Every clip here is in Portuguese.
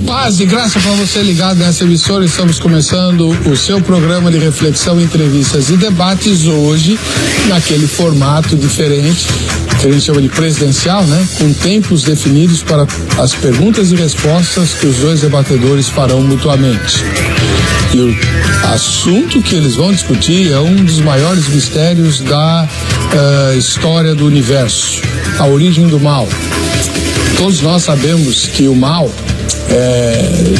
Paz e graça para você ligado nessa emissora. Estamos começando o seu programa de reflexão, entrevistas e debates hoje naquele formato diferente que a gente chama de presidencial, né? Com tempos definidos para as perguntas e respostas que os dois debatedores farão mutuamente. E o assunto que eles vão discutir é um dos maiores mistérios da história do universo, a origem do mal. Todos nós sabemos que o mal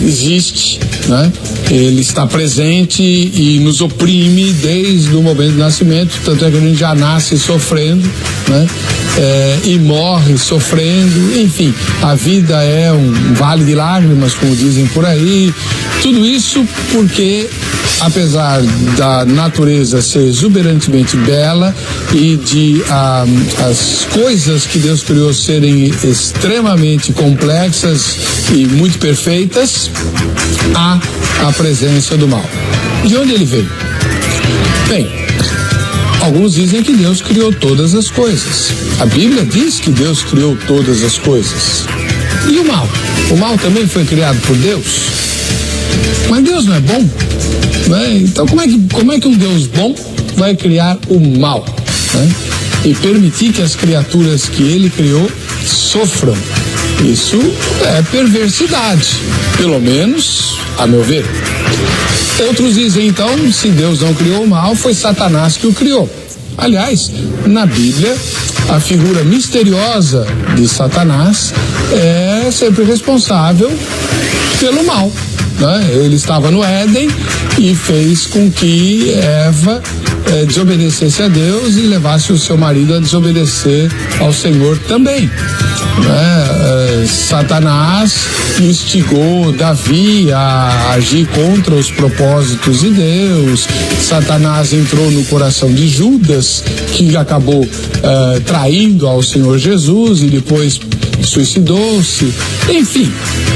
existe, né? Ele está presente e nos oprime desde o momento do nascimento, tanto é que a gente já nasce sofrendo, né? E morre sofrendo, enfim, a vida é um vale de lágrimas, como dizem por aí. Tudo isso porque, apesar da natureza ser exuberantemente bela e de as coisas que Deus criou serem extremamente complexas e muito perfeitas, há a presença do mal. De onde ele veio? Bem, alguns dizem que Deus criou todas as coisas. A Bíblia diz que Deus criou todas as coisas. E o mal? O mal também foi criado por Deus? Mas Deus não é bom? Né? Então como é que um Deus bom vai criar o mal? Né? E permitir que as criaturas que ele criou sofram? Isso é perversidade, pelo menos a meu ver. Outros dizem então, se Deus não criou o mal, foi Satanás que o criou. Aliás, na Bíblia, a figura misteriosa de Satanás é sempre responsável pelo mal, né? Ele estava no Éden e fez com que Eva desobedecesse a Deus e levasse o seu marido a desobedecer ao Senhor também. Satanás instigou Davi a agir contra os propósitos de Deus. Satanás entrou no coração de Judas, que acabou traindo ao Senhor Jesus e depois suicidou-se. Enfim,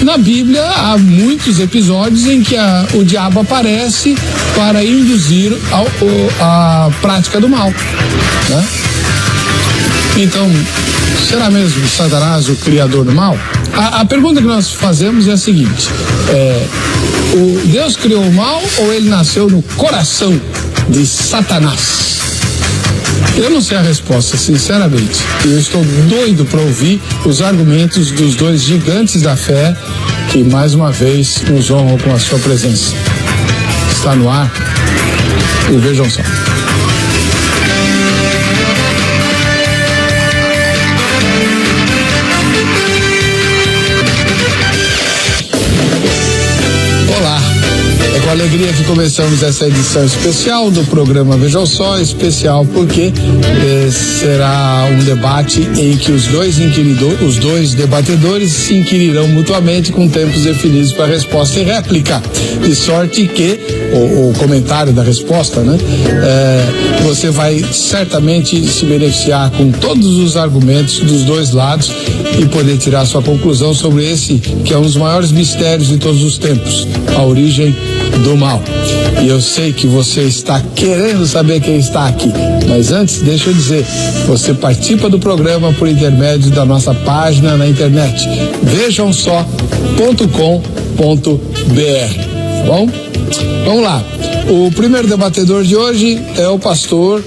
na Bíblia há muitos episódios em que o diabo aparece para induzir a prática do mal, né? Então, será mesmo Satanás o criador do mal? A pergunta que nós fazemos é a seguinte: Deus criou o mal ou ele nasceu no coração de Satanás? Eu não sei a resposta, sinceramente. Eu estou doido para ouvir os argumentos dos dois gigantes da fé que mais uma vez nos honram com a sua presença. Está no ar e vejam só. Com alegria que começamos essa edição especial do programa Vejam Só, especial porque será um debate em que os dois debatedores se inquirirão mutuamente com tempos definidos para resposta e réplica, de sorte que o comentário da resposta, né? Você vai certamente se beneficiar com todos os argumentos dos dois lados e poder tirar sua conclusão sobre esse que é um dos maiores mistérios de todos os tempos, a origem do mal. E eu sei que você está querendo saber quem está aqui, mas antes deixa eu dizer, você participa do programa por intermédio da nossa página na internet, vejamsó.com.br, tá bom? Vamos lá. O primeiro debatedor de hoje é o pastor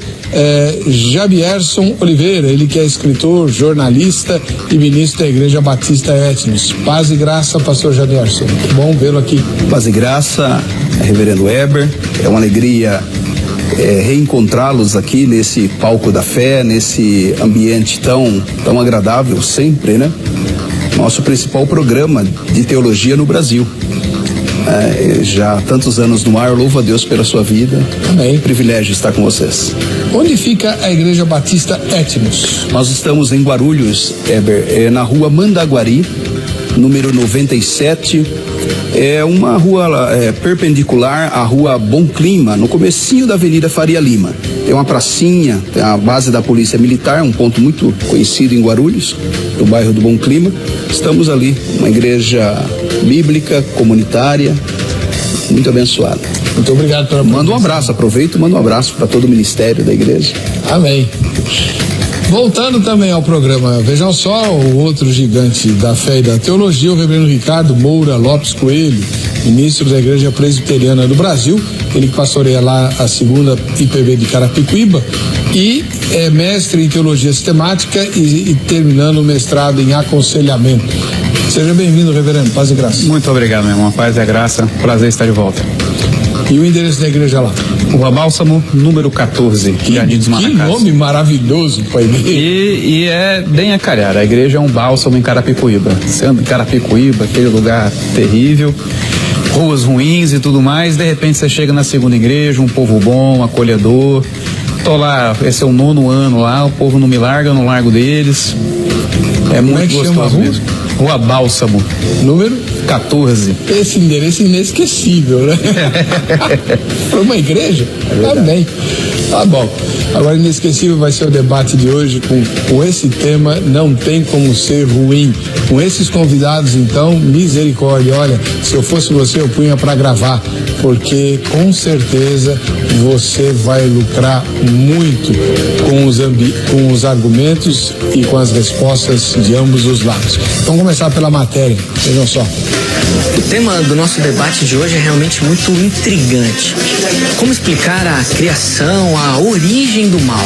Jabierson Oliveira, ele que é escritor, jornalista e ministro da Igreja Batista Etnos. Paz e graça, pastor Jabierson. Bom vê-lo aqui. Paz e graça, reverendo Weber. É uma alegria reencontrá-los aqui nesse palco da fé, nesse ambiente tão agradável sempre, né? Nosso principal programa de teologia no Brasil. Já há tantos anos no ar, louvo a Deus pela sua vida. Amém. Privilégio estar com vocês. Onde fica a Igreja Batista Etnos? Nós estamos em Guarulhos, Heber, na rua Mandaguari, número 97. É uma rua perpendicular à rua Bom Clima, no comecinho da Avenida Faria Lima. Tem uma pracinha, tem a base da Polícia Militar, um ponto muito conhecido em Guarulhos, no bairro do Bom Clima. Estamos ali, uma igreja bíblica, comunitária, muito abençoada. Muito obrigado pela Manda um abraço, aproveito e mando um abraço para todo o ministério da igreja. Amém. Voltando também ao programa, vejam só o outro gigante da fé e da teologia, o reverendo Ricardo Moura Lopes Coelho, ministro da Igreja Presbiteriana do Brasil, ele que pastoreia lá a 2ª IPB de Carapicuíba e é mestre em teologia sistemática e terminando o mestrado em aconselhamento. Seja bem-vindo, reverendo, paz e graça. Muito obrigado, meu irmão, paz e graça, prazer estar de volta. E o endereço da igreja lá? Rua Bálsamo, número 14, Jardim dos Maracás. Que nome maravilhoso para a igreja. E é bem a calhar, a igreja é um bálsamo em Carapicuíba. Você anda em Carapicuíba, aquele lugar terrível, ruas ruins e tudo mais, de repente você chega na 2ª igreja, um povo bom, acolhedor. Tô lá, esse é o 9º ano lá, o povo não me larga, eu não largo deles. É muito gostoso mesmo. Rua Bálsamo. Número? 14. Esse endereço é inesquecível, né? Foi uma igreja? Tá bem. Tá bom. Agora, inesquecível vai ser o debate de hoje com esse tema, não tem como ser ruim. Com esses convidados, então, misericórdia. Olha, se eu fosse você, eu punha para gravar, porque com certeza você vai lucrar muito com os argumentos e com as respostas de ambos os lados. Vamos começar pela matéria, vejam só. O tema do nosso debate de hoje é realmente muito intrigante. Como explicar a criação, a origem do mal?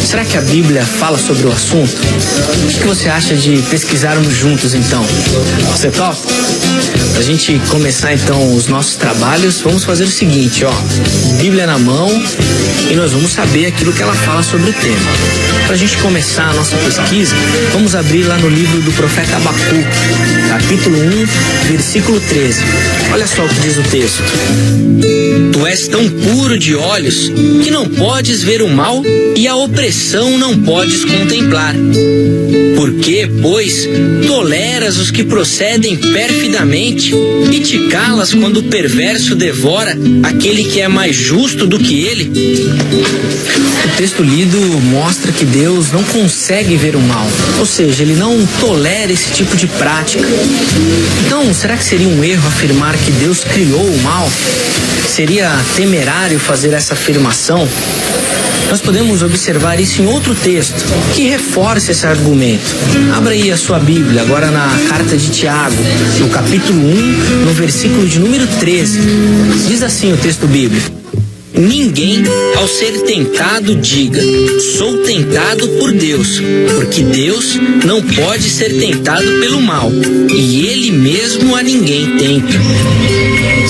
Será que a Bíblia fala sobre o assunto? O que você acha de pesquisarmos juntos, então? Você topa? Pra gente começar, então, os nossos trabalhos, vamos fazer o seguinte, ó. Bíblia na mão e nós vamos saber aquilo que ela fala sobre o tema. Pra gente começar a nossa pesquisa, vamos abrir lá no livro do profeta Abacuque, capítulo 1, versículo 13. Olha só o que diz o texto. Tu és tão puro de olhos que não podes ver o mal e a opressão não podes contemplar. Por que, pois, toleras os que procedem perfidamente e te calas quando o perverso devora aquele que é mais justo do que ele? O texto lido mostra que Deus não consegue ver o mal, ou seja, ele não tolera esse tipo de prática. Então, será que seria um erro afirmar que Deus criou o mal? Seria temerário fazer essa afirmação? Nós podemos observar isso em outro texto que reforça esse argumento. Abra aí a sua Bíblia, agora na carta de Tiago, no capítulo 1, no versículo de número 13. Diz assim o texto bíblico. Ninguém, ao ser tentado, diga, sou tentado por Deus, porque Deus não pode ser tentado pelo mal, e Ele mesmo a ninguém tenta.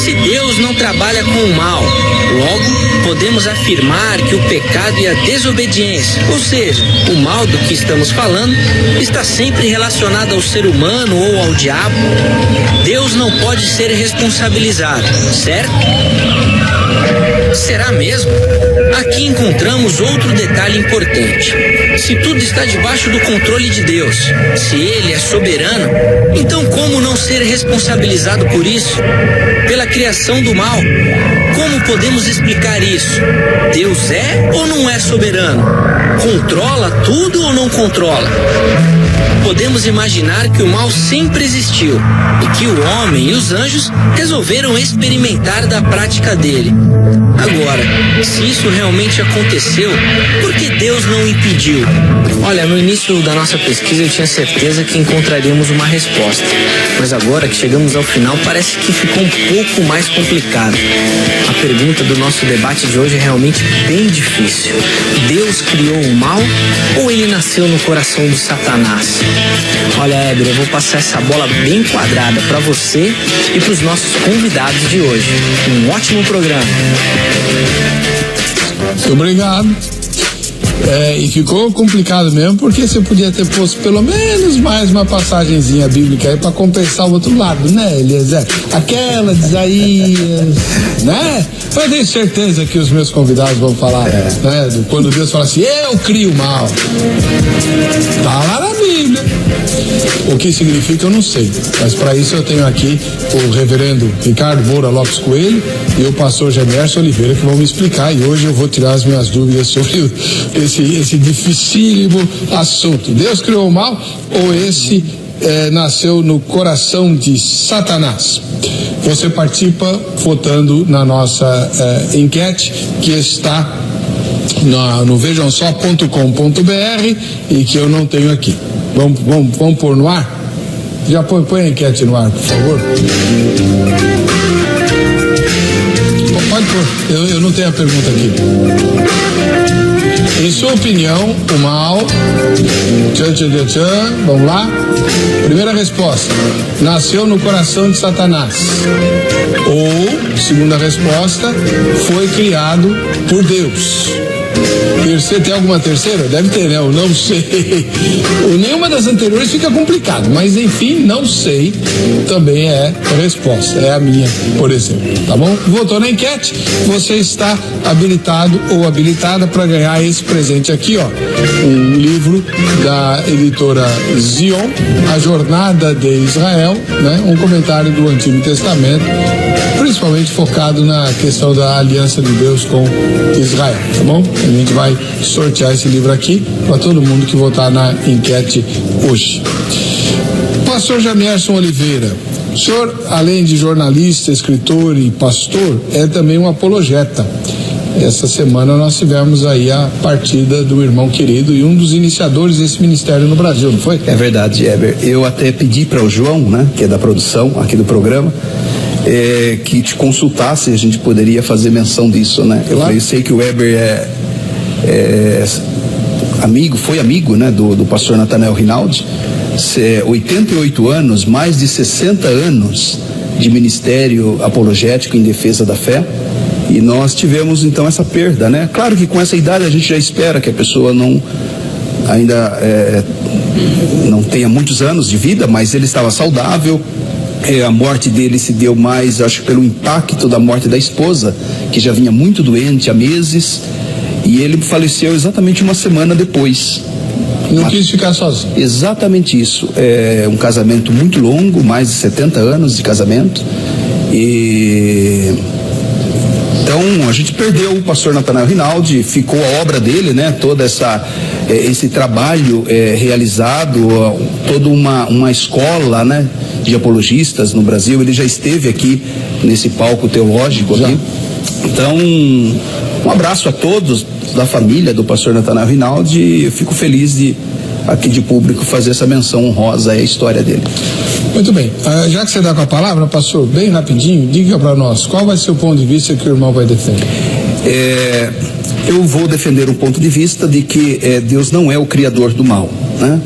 Se Deus não trabalha com o mal, logo podemos afirmar que o pecado e a desobediência, ou seja, o mal do que estamos falando, está sempre relacionado ao ser humano ou ao diabo. Deus não pode ser responsabilizado, certo? Será mesmo? Aqui encontramos outro detalhe importante. Se tudo está debaixo do controle de Deus, se Ele é soberano, então como não ser responsabilizado por isso? Pela criação do mal? Como podemos explicar isso? Deus é ou não é soberano? Controla tudo ou não controla? Podemos imaginar que o mal sempre existiu e que o homem e os anjos resolveram experimentar da prática dele. Agora, se isso realmente aconteceu, por que Deus não impediu? Olha, no início da nossa pesquisa eu tinha certeza que encontraríamos uma resposta, mas agora que chegamos ao final parece que ficou um pouco mais complicado. A pergunta do nosso debate de hoje é realmente bem difícil. Deus criou o mal ou ele nasceu no coração do Satanás? Olha, Éber, eu vou passar essa bola bem quadrada para você e para os nossos convidados de hoje. Um ótimo programa. Muito obrigado. E ficou complicado mesmo, porque você podia ter posto pelo menos mais uma passagenzinha bíblica aí para compensar o outro lado, né, Eliezer? Aquela de Isaías, né? Eu tenho certeza que os meus convidados vão falar, né? Quando Deus fala assim, eu crio o mal. Tá lá na Bíblia. O que significa eu não sei, mas para isso eu tenho aqui o reverendo Ricardo Moura Lopes Coelho e o pastor Gemerson Oliveira que vão me explicar, e hoje eu vou tirar as minhas dúvidas sobre esse dificílimo assunto. Deus criou o mal ou esse nasceu no coração de Satanás? Você participa votando na nossa enquete que está no vejamsó.com.br e que eu não tenho aqui. Vamos pôr no ar? Já põe a enquete no ar, por favor. Pode pôr, eu não tenho a pergunta aqui. Em sua opinião, o mal... Vamos lá? Primeira resposta: nasceu no coração de Satanás. Ou, segunda resposta, foi criado por Deus. Você tem alguma terceira? Deve ter, né? Eu não sei. Nenhuma das anteriores fica complicado, mas enfim, não sei também é a resposta. É a minha, por exemplo. Tá bom? Votou na enquete, você está habilitado ou habilitada para ganhar esse presente aqui, ó. Um livro da editora Zion, A Jornada de Israel, né? Um comentário do Antigo Testamento, principalmente focado na questão da aliança de Deus com Israel, tá bom? A gente vai sortear esse livro aqui para todo mundo que votar na enquete hoje. Pastor Jamierson Oliveira, o senhor, além de jornalista, escritor e pastor, é também um apologeta. Essa semana nós tivemos aí a partida do irmão querido e um dos iniciadores desse ministério no Brasil, não foi? É verdade, Heber. Eu até pedi para o João, né, que é da produção aqui do programa, que te consultasse, a gente poderia fazer menção disso, né? Claro. Eu sei que o Heber foi amigo, né, do pastor Nathanael Rinaldi, 88 anos, mais de 60 anos de ministério apologético em defesa da fé, e nós tivemos então essa perda, né? Claro que com essa idade a gente já espera que a pessoa ainda não tenha muitos anos de vida, mas ele estava saudável. A morte dele se deu mais, acho, pelo impacto da morte da esposa, que já vinha muito doente há meses, e ele faleceu exatamente uma semana depois. Não quis ficar sozinho. Exatamente isso. Um casamento muito longo, mais de 70 anos de casamento. Então a gente perdeu o pastor Nathanael Rinaldi, ficou a obra dele, né? Toda esse trabalho realizado, toda uma escola, né, de apologistas no Brasil. Ele já esteve aqui nesse palco teológico aqui. Então, um abraço a todos da família do pastor Nathanael Rinaldi. Eu fico feliz de aqui de público fazer essa menção honrosa à história dele. Muito bem, já que você dá com a palavra, pastor, bem rapidinho, diga para nós, qual vai ser o ponto de vista que o irmão vai defender? Eu vou defender o ponto de vista de que Deus não é o criador do mal, né?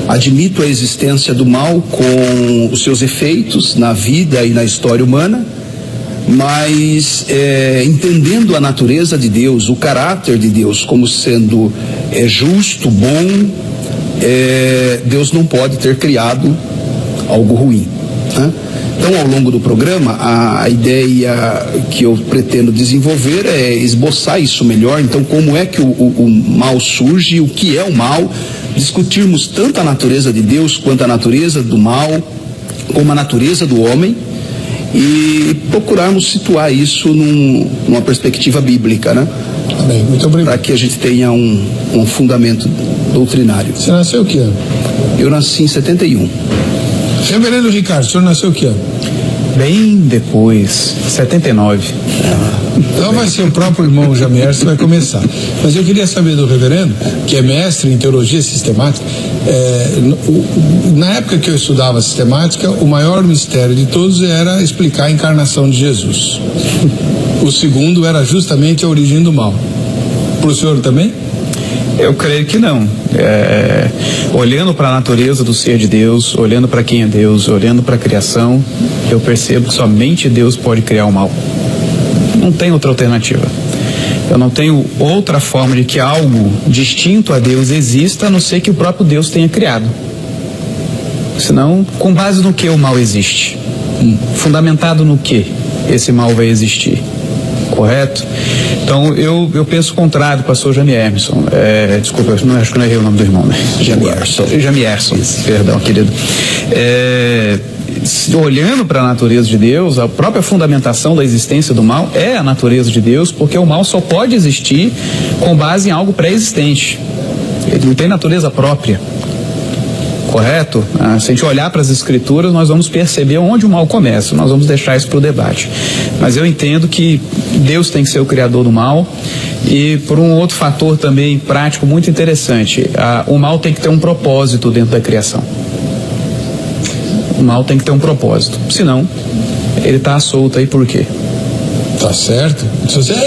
Admito a existência do mal com os seus efeitos na vida e na história humana, mas entendendo a natureza de Deus, o caráter de Deus como sendo justo, bom, Deus não pode ter criado algo ruim, né? Então, ao longo do programa, a ideia que eu pretendo desenvolver é esboçar isso melhor. Então, como é que o mal surge, o que é o mal, discutirmos tanto a natureza de Deus quanto a natureza do mal, como a natureza do homem, e procurarmos situar isso numa perspectiva bíblica, né? Bem, muito obrigado. Para que a gente tenha um fundamento doutrinário. Você nasceu que ano? Eu nasci em 71. Reverendo Ricardo, o senhor nasceu que ano? Bem depois, 79. Então vai ser o próprio irmão Jamierson que vai começar. Mas eu queria saber do reverendo, que é mestre em teologia sistemática, na época que eu estudava sistemática, o maior mistério de todos era explicar a encarnação de Jesus. O segundo era justamente a origem do mal. Para o senhor também? Eu creio que não. Olhando para a natureza do ser de Deus, olhando para quem é Deus, olhando para a criação, eu percebo que somente Deus pode criar o mal. Não tem outra alternativa. Eu não tenho outra forma de que algo distinto a Deus exista, a não ser que o próprio Deus tenha criado. Senão, com base no que o mal existe? Fundamentado no que esse mal vai existir? Correto? Então, eu penso o contrário, pastor Jamierson. Desculpa, acho que não errei o nome do irmão, né? Jamierson, perdão, querido. Olhando para a natureza de Deus, a própria fundamentação da existência do mal é a natureza de Deus, porque o mal só pode existir com base em algo pré-existente. Ele não tem natureza própria. correto? Se a gente olhar para as escrituras, nós vamos perceber onde o mal começa, nós vamos deixar isso para o debate. Mas eu entendo que Deus tem que ser o criador do mal, e por um outro fator também prático muito interessante, o mal tem que ter um propósito dentro da criação. O mal tem que ter um propósito, senão ele está solto aí por quê? Tá certo?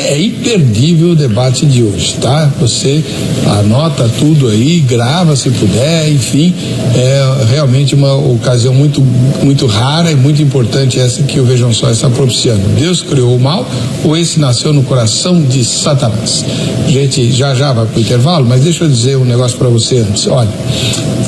É imperdível o debate de hoje, tá? Você anota tudo aí, grava se puder, enfim, é realmente uma ocasião muito, muito rara e muito importante essa que o Vejam Só está propiciando. Deus criou o mal ou esse nasceu no coração de Satanás? Gente, já vai pro intervalo, mas deixa eu dizer um negócio para você antes. Olha,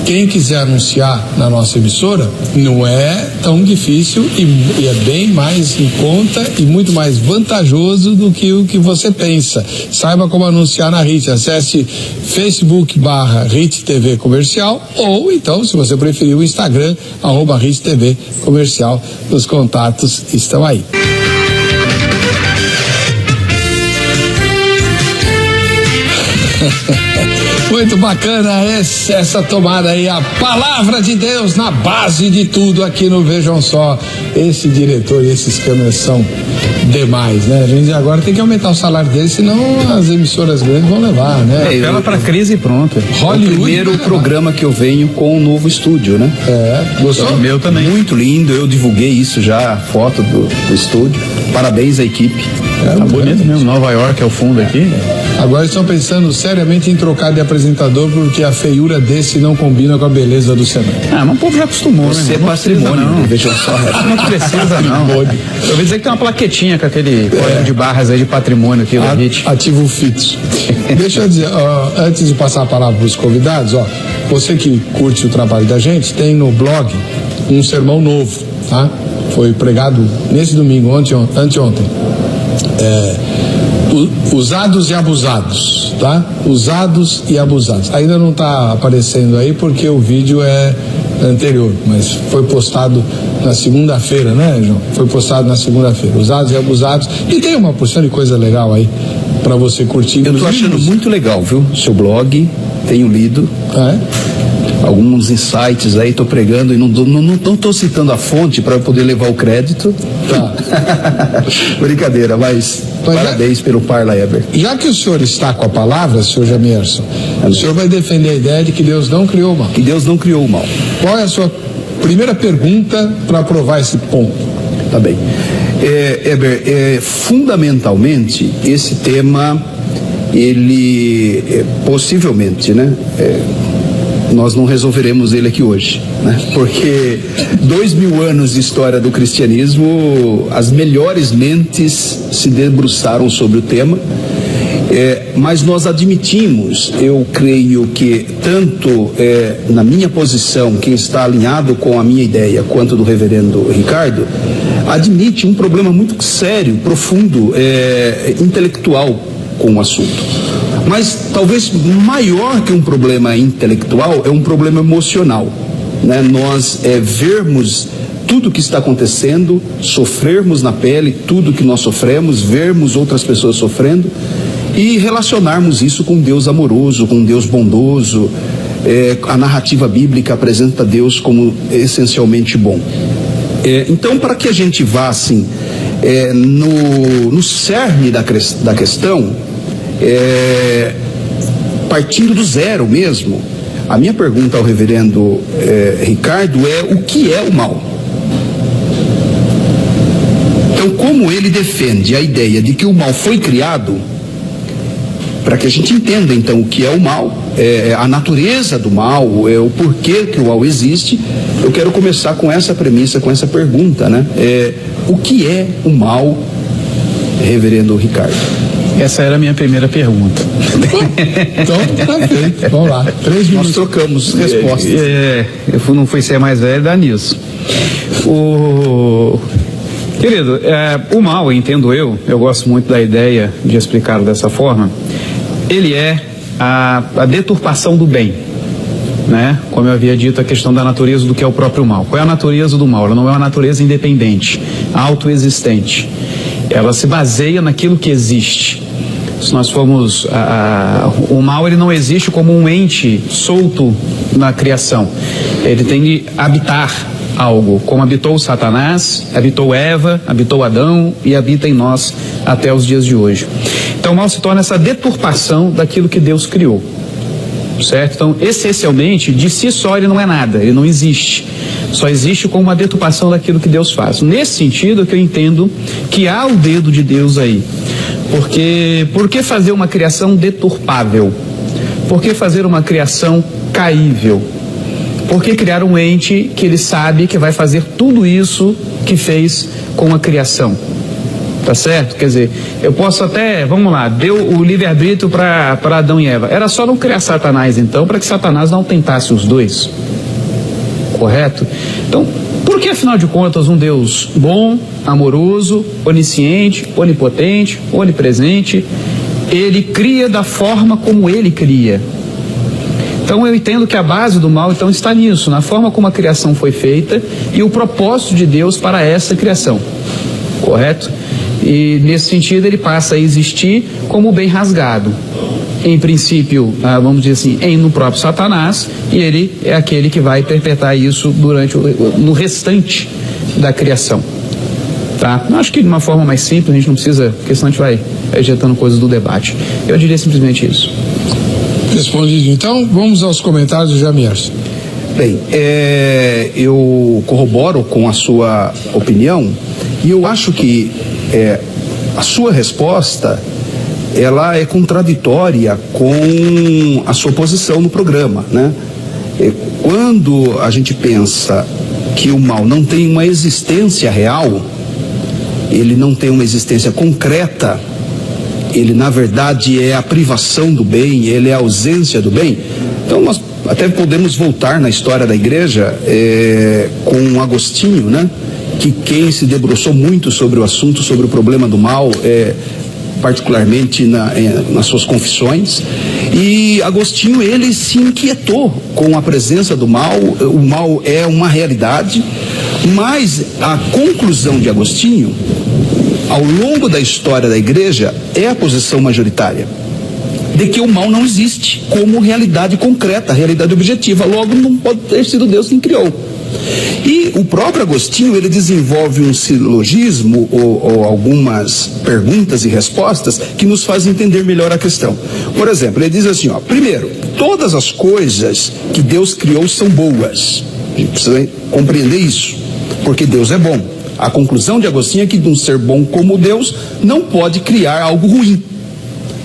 quem quiser anunciar na nossa emissora, não é tão difícil e é bem mais em conta e muito mais vantajoso do que o que você pensa. Saiba como anunciar na RIT. Acesse Facebook/RIT TV Comercial, ou então, se você preferir, o Instagram @RIT TV Comercial. Os contatos estão aí. Muito bacana essa tomada aí, a palavra de Deus na base de tudo aqui no Vejam Só. Esse diretor e esses câmeras são demais, né? A gente agora tem que aumentar o salário deles, senão as emissoras grandes vão levar, né? Apela pra crise e pronto. Hollywood, o primeiro programa que eu venho com um novo estúdio, né? Gostou? O meu também. Muito lindo, eu divulguei isso já, a foto do estúdio. Parabéns à equipe. Tá bonito mesmo, Nova York é o fundo aqui. Agora estão pensando seriamente em trocar de apresentador porque a feiura desse não combina com a beleza do cenário. Mas o povo já acostumou, Você né? é patrimônio, Vejam Só. Não precisa, não. Eu ouvi dizer que tem uma plaquetinha com aquele código de barras aí de patrimônio aqui da RIT. Ativo fixo. Deixa eu dizer, antes de passar a palavra para os convidados, você que curte o trabalho da gente, tem no blog um sermão novo, tá? Foi pregado nesse domingo, anteontem. Usados e abusados, tá? Usados e abusados. Ainda não está aparecendo aí porque o vídeo é anterior, mas foi postado na segunda-feira, né, João? Foi postado na segunda-feira. Usados e abusados. E tem uma porção de coisa legal aí para você curtir. Eu tô achando muito legal, viu? Seu blog, tenho lido. Alguns insights aí, tô pregando e não tô citando a fonte para poder levar o crédito. Tá. Brincadeira, mas parabéns pelo Parla, Eber. Já que o senhor está com a palavra, senhor Jamierson, o senhor vai defender a ideia de que Deus não criou o mal. Que Deus não criou o mal. Qual é a sua primeira pergunta para provar esse ponto? Tá bem. Eber, fundamentalmente, esse tema, ele possivelmente, né? Nós não resolveremos ele aqui hoje, né? Porque 2000 anos de história do cristianismo, as melhores mentes se debruçaram sobre o tema, mas nós admitimos, eu creio que tanto na minha posição, quem está alinhado com a minha ideia, quanto do reverendo Ricardo, admite um problema muito sério, profundo, intelectual com o assunto. Mas talvez maior que um problema intelectual é um problema emocional, né? Nós vermos tudo que está acontecendo, sofrermos na pele tudo que nós sofremos, vermos outras pessoas sofrendo e relacionarmos isso com Deus amoroso, com Deus bondoso. A narrativa bíblica apresenta Deus como essencialmente bom. Então, para que a gente vá assim no cerne da questão, partindo do zero mesmo, a minha pergunta ao reverendo Ricardo é: o que é o mal? Então, como ele defende a ideia de que o mal foi criado, para que a gente entenda então o que é o mal, a natureza do mal, o porquê que o mal existe, eu quero começar com essa premissa, com essa pergunta, né? O que é o mal, reverendo Ricardo? Essa era a minha primeira pergunta. Então, tá feito. Vamos lá. 3 minutos. Nós trocamos respostas. Eu não fui ser mais velho, dá nisso. Querido, o mal, entendo eu gosto muito da ideia de explicar dessa forma, ele é a deturpação do bem, né? Como eu havia dito, a questão da natureza do que é o próprio mal. Qual é a natureza do mal? Ela não é uma natureza independente, autoexistente. Ela se baseia naquilo que existe. Se nós formos, o mal ele não existe como um ente solto na criação. Ele tem que habitar algo, como habitou Satanás, habitou Eva, habitou Adão e habita em nós até os dias de hoje. Então o mal se torna essa deturpação daquilo que Deus criou, certo? Então, essencialmente, de si só ele não é nada, ele não existe. Só existe como uma deturpação daquilo que Deus faz. Nesse sentido que eu entendo que há o dedo de Deus aí. Porque, por que fazer uma criação deturpável? Por que fazer uma criação caível? Por que criar um ente que ele sabe que vai fazer tudo isso que fez com a criação? Tá certo? Quer dizer, eu posso até, vamos lá, deu o livre-arbítrio para Adão e Eva. Era só não criar Satanás então, para que Satanás não tentasse os dois. Correto? Então, por que afinal de contas um Deus bom, amoroso, onisciente, onipotente, onipresente, ele cria da forma como ele cria? Então eu entendo que a base do mal então está nisso, na forma como a criação foi feita e o propósito de Deus para essa criação. Correto? E nesse sentido ele passa a existir como bem rasgado. Em princípio, vamos dizer assim, no próprio Satanás, e ele é aquele que vai perpetrar isso no restante da criação. Tá? Acho que de uma forma mais simples, a gente não precisa, porque senão a gente vai ejetando coisas do debate. Eu diria simplesmente isso. Respondido. Então, vamos aos comentários do Jamierson. Bem, eu corroboro com a sua opinião e eu acho que a sua resposta ela é contraditória com a sua posição no programa, né? Quando a gente pensa que o mal não tem uma existência real, ele não tem uma existência concreta, ele na verdade é a privação do bem, ele é a ausência do bem. Então nós até podemos voltar na história da igreja com Agostinho, né? Que quem se debruçou muito sobre o assunto, sobre o problema do mal, particularmente nas suas confissões, e Agostinho ele se inquietou com a presença do mal. O mal é uma realidade, mas a conclusão de Agostinho ao longo da história da igreja é a posição majoritária de que o mal não existe como realidade concreta, realidade objetiva, logo não pode ter sido Deus quem criou. E o próprio Agostinho ele desenvolve um silogismo ou algumas perguntas e respostas que nos fazem entender melhor a questão. Por exemplo, ele diz assim, primeiro, todas as coisas que Deus criou são boas. A gente precisa compreender isso, porque Deus é bom. A conclusão de Agostinho é que de um ser bom como Deus não pode criar algo ruim.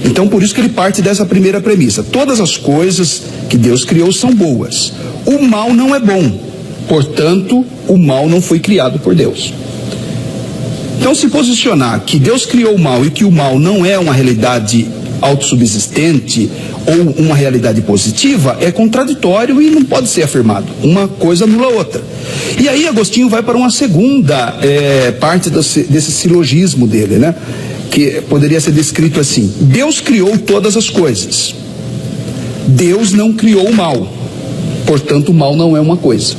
Então por isso que ele parte dessa primeira premissa. Todas as coisas que Deus criou são boas. O mal não é bom. Portanto, o mal não foi criado por Deus. Então, se posicionar que Deus criou o mal e que o mal não é uma realidade autossubsistente ou uma realidade positiva é contraditório e não pode ser afirmado. Uma coisa anula a outra. E aí Agostinho vai para uma segunda parte desse silogismo dele, né? Que poderia ser descrito assim: Deus criou todas as coisas. Deus não criou o mal. Portanto, o mal não é uma coisa.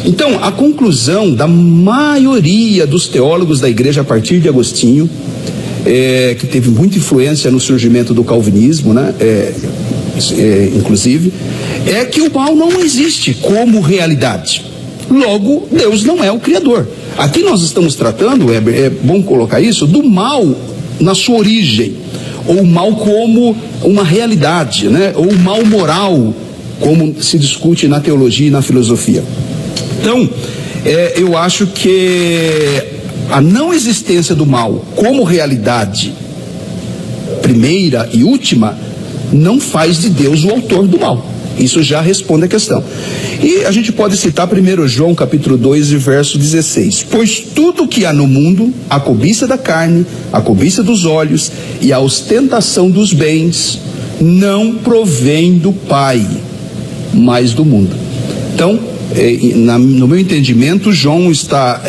Então, a conclusão da maioria dos teólogos da igreja a partir de Agostinho, que teve muita influência no surgimento do calvinismo, né? Inclusive, é que o mal não existe como realidade. Logo, Deus não é o Criador. Aqui nós estamos tratando, é bom colocar isso, do mal na sua origem, ou o mal como uma realidade, né? Ou o mal moral, como se discute na teologia e na filosofia. Então, eu acho que a não existência do mal como realidade primeira e última não faz de Deus o autor do mal. Isso já responde a questão. E a gente pode citar 1 João capítulo 2 e verso 16. Pois tudo que há no mundo, a cobiça da carne, a cobiça dos olhos e a ostentação dos bens, não provém do Pai, mas do mundo. Então, no meu entendimento, João está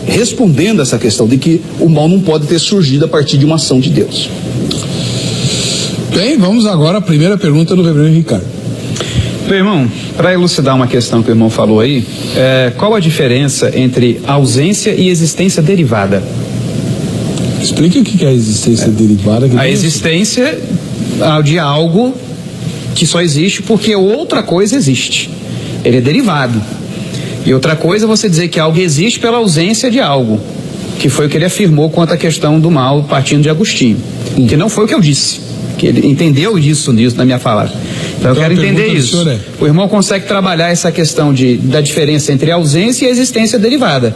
respondendo essa questão de que o mal não pode ter surgido a partir de uma ação de Deus. Bem, vamos agora à primeira pergunta do reverendo Ricardo. Meu irmão, para elucidar uma questão que o irmão falou aí, qual a diferença entre ausência e existência derivada? Explica o que é a existência derivada. A existência de algo que só existe porque outra coisa existe. Ele é derivado. E outra coisa é você dizer que algo existe pela ausência de algo, que foi o que ele afirmou quanto à questão do mal, partindo de Agostinho. Que não foi o que eu disse, que ele entendeu nisso na minha fala. Então eu quero entender isso. O irmão consegue trabalhar essa questão da diferença entre a ausência e a existência derivada.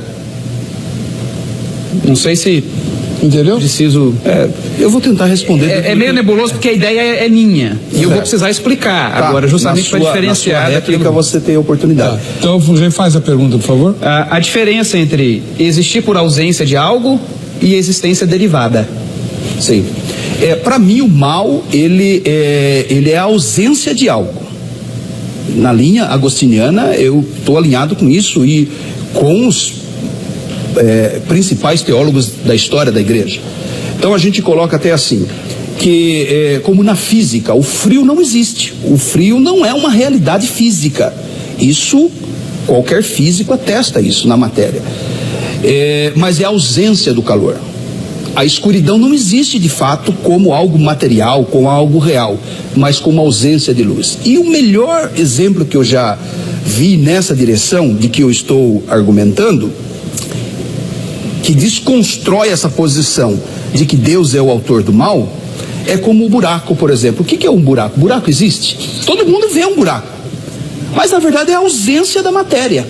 Não sei se... Entendeu? Preciso. Eu vou tentar responder. É meio nebuloso porque a ideia é minha. E eu vou precisar explicar agora, justamente para diferenciar. Na sua réplica você tem a oportunidade. Então refaz a pergunta, por favor. A diferença entre existir por ausência de algo e existência derivada. Sim. Para mim, o mal, ele é a ausência de algo. Na linha agostiniana, eu estou alinhado com isso e com os principais teólogos da história da igreja. Então a gente coloca até assim, que como na física, o frio não existe. O frio não é uma realidade física. Isso, qualquer físico atesta isso na matéria. Mas é a ausência do calor. A escuridão não existe de fato como algo material, como algo real, mas como ausência de luz. E o melhor exemplo que eu já vi nessa direção de que eu estou argumentando, que desconstrói essa posição de que Deus é o autor do mal, é como o buraco, por exemplo. O que é um buraco? Buraco existe? Todo mundo vê um buraco, mas na verdade é a ausência da matéria.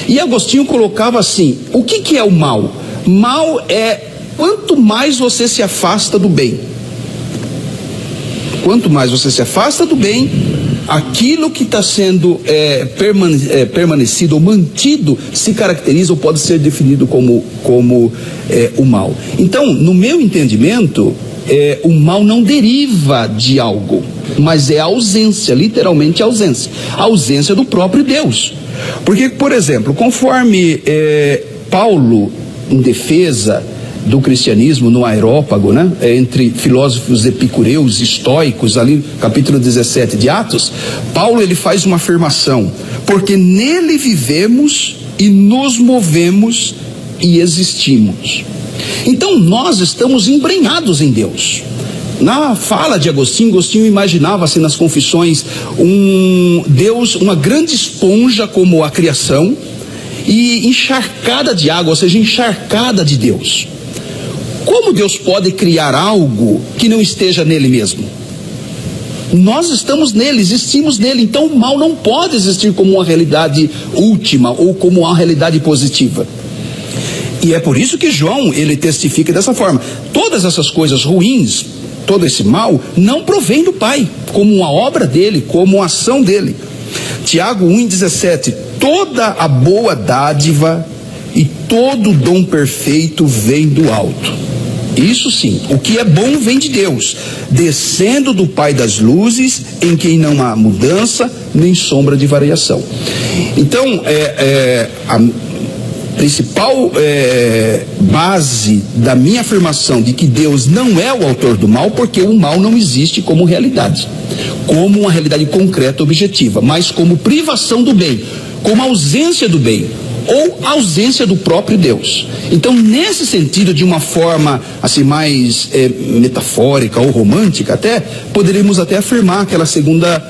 E Agostinho colocava assim: o que é o mal? Mal é quanto mais você se afasta do bem. Quanto mais você se afasta do bem, aquilo que está sendo permanecido ou mantido se caracteriza ou pode ser definido como o mal. Então, no meu entendimento, o mal não deriva de algo, mas é a ausência, literalmente a ausência. A ausência do próprio Deus. Porque, por exemplo, conforme Paulo, em defesa do cristianismo no Areópago, né? Entre filósofos epicureus, estoicos, ali capítulo 17 de Atos, Paulo ele faz uma afirmação: porque nele vivemos e nos movemos e existimos. Então nós estamos embrenhados em Deus. Na fala de Agostinho imaginava assim nas confissões Deus, uma grande esponja como a criação e encharcada de água, ou seja, encharcada de Deus. Como Deus pode criar algo que não esteja nele mesmo? Nós estamos nele, existimos nele, então o mal não pode existir como uma realidade última ou como uma realidade positiva. E é por isso que João, ele testifica dessa forma: todas essas coisas ruins, todo esse mal, não provém do Pai, como uma obra dele, como uma ação dele. Tiago 1,17: toda a boa dádiva e todo dom perfeito vem do alto. Isso sim, o que é bom vem de Deus, descendo do Pai das luzes, em quem não há mudança nem sombra de variação. Então, a principal base da minha afirmação de que Deus não é o autor do mal, porque o mal não existe como realidade, como uma realidade concreta, objetiva, mas como privação do bem, como ausência do bem, ou ausência do próprio Deus. Então, nesse sentido, de uma forma assim mais metafórica ou romântica até, poderíamos até afirmar aquela segunda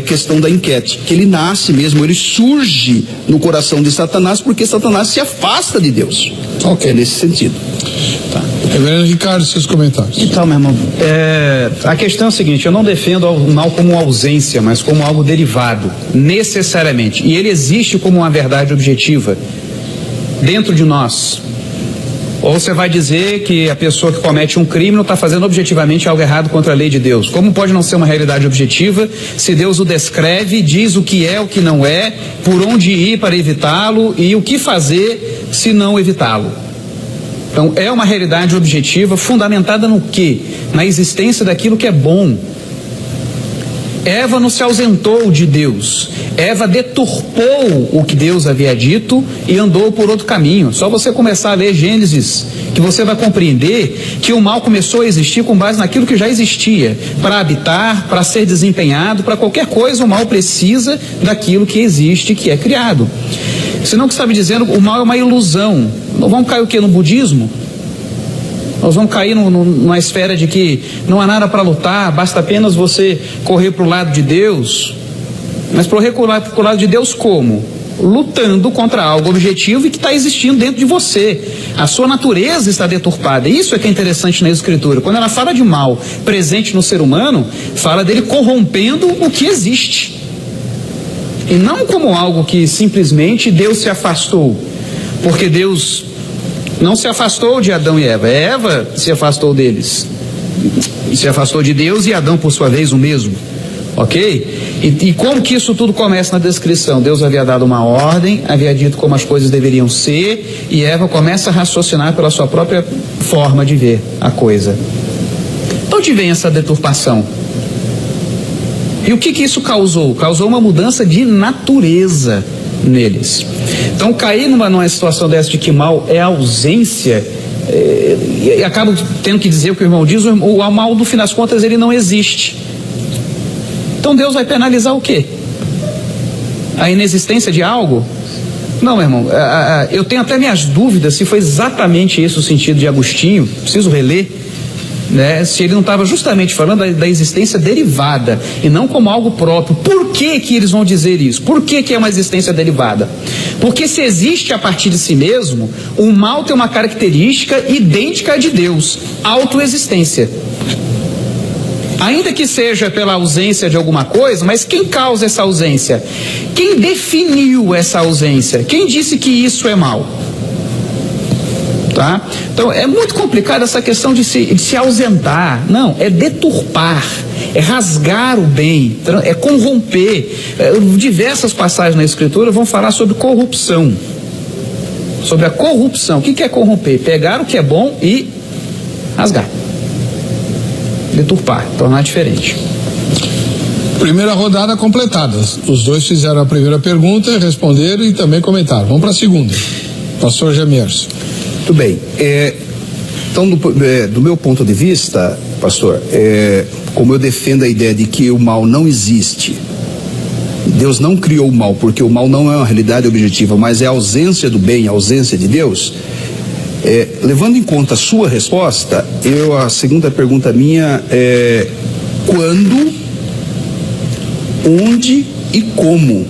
questão da enquete, que ele nasce mesmo, ele surge no coração de Satanás, porque Satanás se afasta de Deus. É nesse sentido. Tá. Reverendo Ricardo, seus comentários. Então, meu irmão, a questão é a seguinte: eu não defendo o mal como ausência, mas como algo derivado, necessariamente. E ele existe como uma verdade objetiva dentro de nós. Ou você vai dizer que a pessoa que comete um crime não está fazendo objetivamente algo errado contra a lei de Deus. Como pode não ser uma realidade objetiva se Deus o descreve, diz o que é, o que não é, por onde ir para evitá-lo e o que fazer se não evitá-lo? Então, é uma realidade objetiva fundamentada no quê? Na existência daquilo que é bom. Eva não se ausentou de Deus. Eva deturpou o que Deus havia dito e andou por outro caminho. Só você começar a ler Gênesis, que você vai compreender que o mal começou a existir com base naquilo que já existia. Para habitar, para ser desempenhado, para qualquer coisa, o mal precisa daquilo que existe, que é criado. Senão, o que está me dizendo, o mal é uma ilusão. Não vamos cair o quê? No budismo? Nós vamos cair numa esfera de que não há nada para lutar, basta apenas você correr para o lado de Deus. Mas correr para o lado de Deus como? Lutando contra algo objetivo e que está existindo dentro de você. A sua natureza está deturpada. Isso é que é interessante na Escritura. Quando ela fala de mal presente no ser humano, fala dele corrompendo o que existe. E não como algo que simplesmente Deus se afastou. Porque Deus não se afastou de Adão e Eva. Eva se afastou deles. Se afastou de Deus e Adão, por sua vez, o mesmo. Ok? E como que isso tudo começa na descrição? Deus havia dado uma ordem, havia dito como as coisas deveriam ser, e Eva começa a raciocinar pela sua própria forma de ver a coisa. De onde vem essa deturpação? E o que isso causou? Causou uma mudança de natureza neles. Então, cair numa situação dessa de que mal é ausência, e acabo tendo que dizer o que o irmão diz, o mal, no fim das contas, ele não existe. Então Deus vai penalizar o quê? A inexistência de algo? Não, meu irmão, eu tenho até minhas dúvidas se foi exatamente esse o sentido de Agostinho, preciso reler, né? Se ele não estava justamente falando da existência derivada e não como algo próprio. Por que eles vão dizer isso? Por que é uma existência derivada? Porque se existe a partir de si mesmo, o mal tem uma característica idêntica à de Deus, autoexistência. Ainda que seja pela ausência de alguma coisa, mas quem causa essa ausência? Quem definiu essa ausência? Quem disse que isso é mal? Tá? Então é muito complicado essa questão de se ausentar. Não, é deturpar, é rasgar o bem, é corromper. Diversas passagens na Escritura vão falar sobre corrupção. Sobre a corrupção. O que é corromper? Pegar o que é bom e rasgar. Deturpar, tornar diferente. Primeira rodada completada. Os dois fizeram a primeira pergunta, responderam e também comentaram. Vamos para a segunda. Pastor Gemerson. Muito bem. Então, do meu ponto de vista, pastor, como eu defendo a ideia de que o mal não existe, Deus não criou o mal, porque o mal não é uma realidade objetiva, mas é a ausência do bem, a ausência de Deus. Levando em conta a sua resposta, a segunda pergunta minha é: quando, onde e como?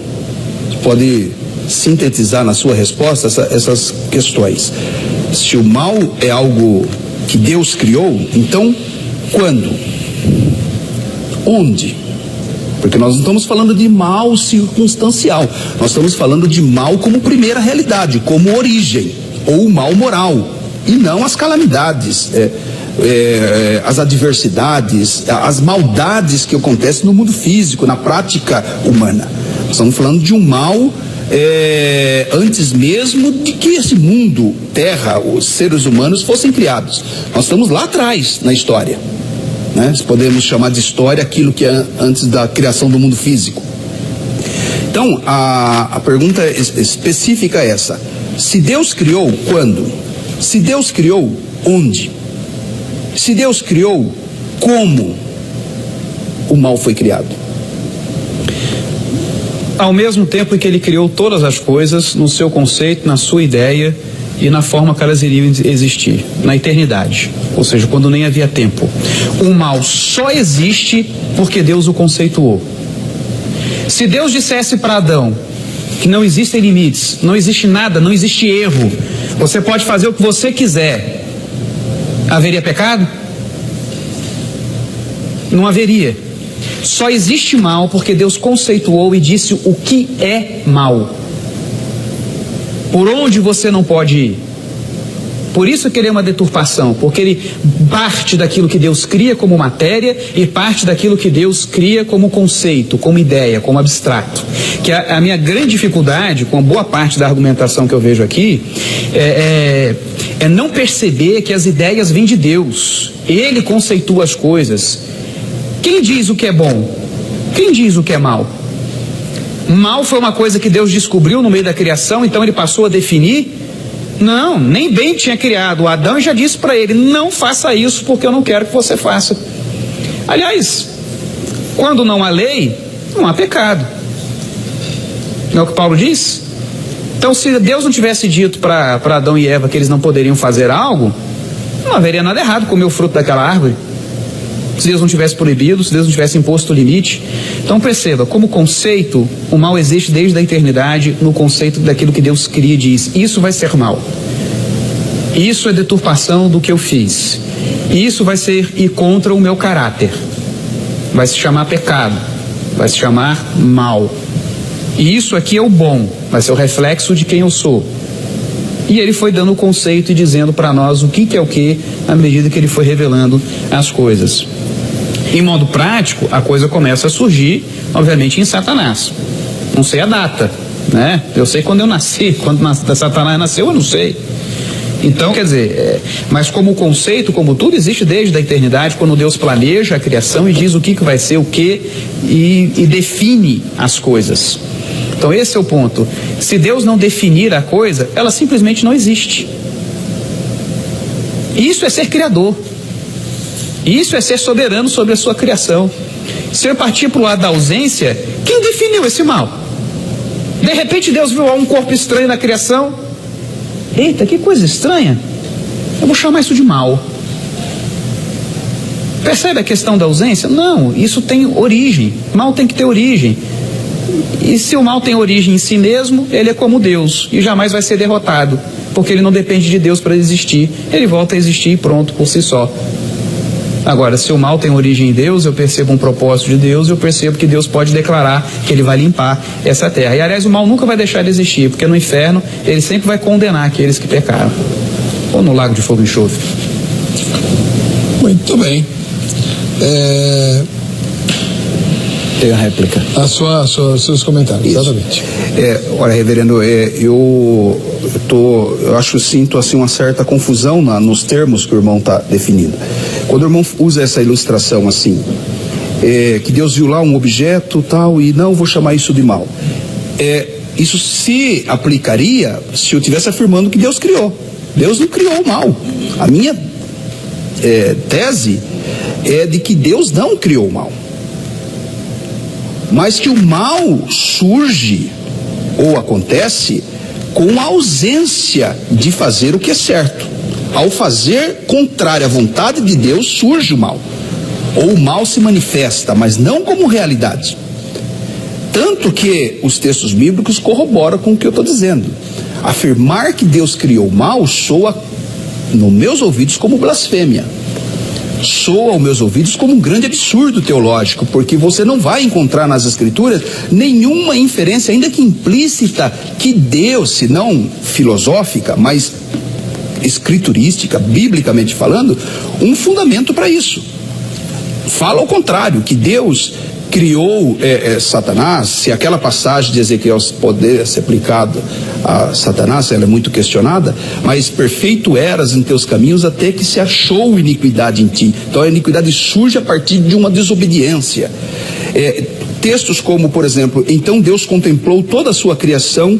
Você pode sintetizar na sua resposta essas questões. Se o mal é algo que Deus criou, então quando? Onde? Porque nós não estamos falando de mal circunstancial, nós estamos falando de mal como primeira realidade, como origem, ou mal moral, e não as calamidades, as adversidades, as maldades que acontecem no mundo físico, na prática humana. Nós estamos falando de um mal antes mesmo de que esse mundo, terra, os seres humanos fossem criados. Nós estamos lá atrás na história, né? Podemos chamar de história aquilo que é antes da criação do mundo físico. Então, a pergunta específica é essa: se Deus criou, quando? Se Deus criou, onde? Se Deus criou, como o mal foi criado? Ao mesmo tempo que ele criou todas as coisas no seu conceito, na sua ideia e na forma que elas iriam existir, na eternidade, ou seja, quando nem havia tempo. O mal só existe porque Deus o conceituou. Se Deus dissesse para Adão que não existem limites, não existe nada, não existe erro, você pode fazer o que você quiser, haveria pecado? Não haveria. Só existe mal porque Deus conceituou e disse o que é mal. Por onde você não pode ir. Por isso que ele é uma deturpação, porque ele parte daquilo que Deus cria como matéria e parte daquilo que Deus cria como conceito, como ideia, como abstrato. Que a minha grande dificuldade com boa parte da argumentação que eu vejo aqui é não perceber que as ideias vêm de Deus. Ele conceitua as coisas. Quem diz o que é bom? Quem diz o que é mal? Mal foi uma coisa que Deus descobriu no meio da criação, então ele passou a definir? Não, nem bem tinha criado. O Adão já disse para ele: não faça isso porque eu não quero que você faça. Aliás, quando não há lei, não há pecado. Não é o que Paulo diz? Então, se Deus não tivesse dito para Adão e Eva que eles não poderiam fazer algo, não haveria nada errado comer o fruto daquela árvore, se Deus não tivesse proibido, se Deus não tivesse imposto o limite. Então perceba, como conceito, o mal existe desde a eternidade, no conceito daquilo que Deus cria e diz, isso vai ser mal, isso é deturpação do que eu fiz, isso vai ser ir contra o meu caráter, vai se chamar pecado, vai se chamar mal, e isso aqui é o bom, vai ser o reflexo de quem eu sou. E ele foi dando o conceito e dizendo para nós o que é o que, à medida que ele foi revelando as coisas. Em modo prático, a coisa começa a surgir, obviamente, em Satanás. Não sei a data, né? Eu sei quando eu nasci, quando Satanás nasceu, eu não sei. Então, quer dizer, mas como conceito, como tudo, existe desde a eternidade, quando Deus planeja a criação e diz o que vai ser o que e define as coisas. Então esse é o ponto. Se Deus não definir a coisa, ela simplesmente não existe. Isso é ser criador. Isso é ser soberano sobre a sua criação. Se eu partir para o lado da ausência, quem definiu esse mal? De repente Deus viu um corpo estranho na criação. Eita, que coisa estranha. Eu vou chamar isso de mal. Percebe a questão da ausência? Não, isso tem origem. Mal tem que ter origem. E se o mal tem origem em si mesmo, ele é como Deus e jamais vai ser derrotado, porque ele não depende de Deus para existir, ele volta a existir e pronto, por si só. Agora, se o mal tem origem em Deus, eu percebo um propósito de Deus, eu percebo que Deus pode declarar que ele vai limpar essa terra. E aliás, o mal nunca vai deixar de existir, porque no inferno ele sempre vai condenar aqueles que pecaram. Ou no lago de fogo e enxofre. Muito bem. Tem a réplica. Seus comentários, isso. Exatamente. Olha, reverendo, eu sinto assim uma certa confusão nos termos que o irmão está definindo. Quando o irmão usa essa ilustração assim, que Deus viu lá um objeto tal e não vou chamar isso de mal. Isso se aplicaria se eu estivesse afirmando que Deus criou. Deus não criou o mal. A minha tese é de que Deus não criou o mal, mas que o mal surge ou acontece com a ausência de fazer o que é certo. Ao fazer contrário à vontade de Deus, surge o mal. Ou o mal se manifesta, mas não como realidade. Tanto que os textos bíblicos corroboram com o que eu estou dizendo. Afirmar que Deus criou o mal soa nos meus ouvidos como blasfêmia. Soa aos meus ouvidos como um grande absurdo teológico, porque você não vai encontrar nas escrituras nenhuma inferência, ainda que implícita, que Deus, se não filosófica, mas escriturística, biblicamente falando, um fundamento para isso. Fala ao contrário, que Deus criou Satanás. Se aquela passagem de Ezequiel poder ser aplicada a Satanás, ela é muito questionada, mas perfeito eras em teus caminhos até que se achou iniquidade em ti. Então a iniquidade surge a partir de uma desobediência. Textos como, por exemplo, então Deus contemplou toda a sua criação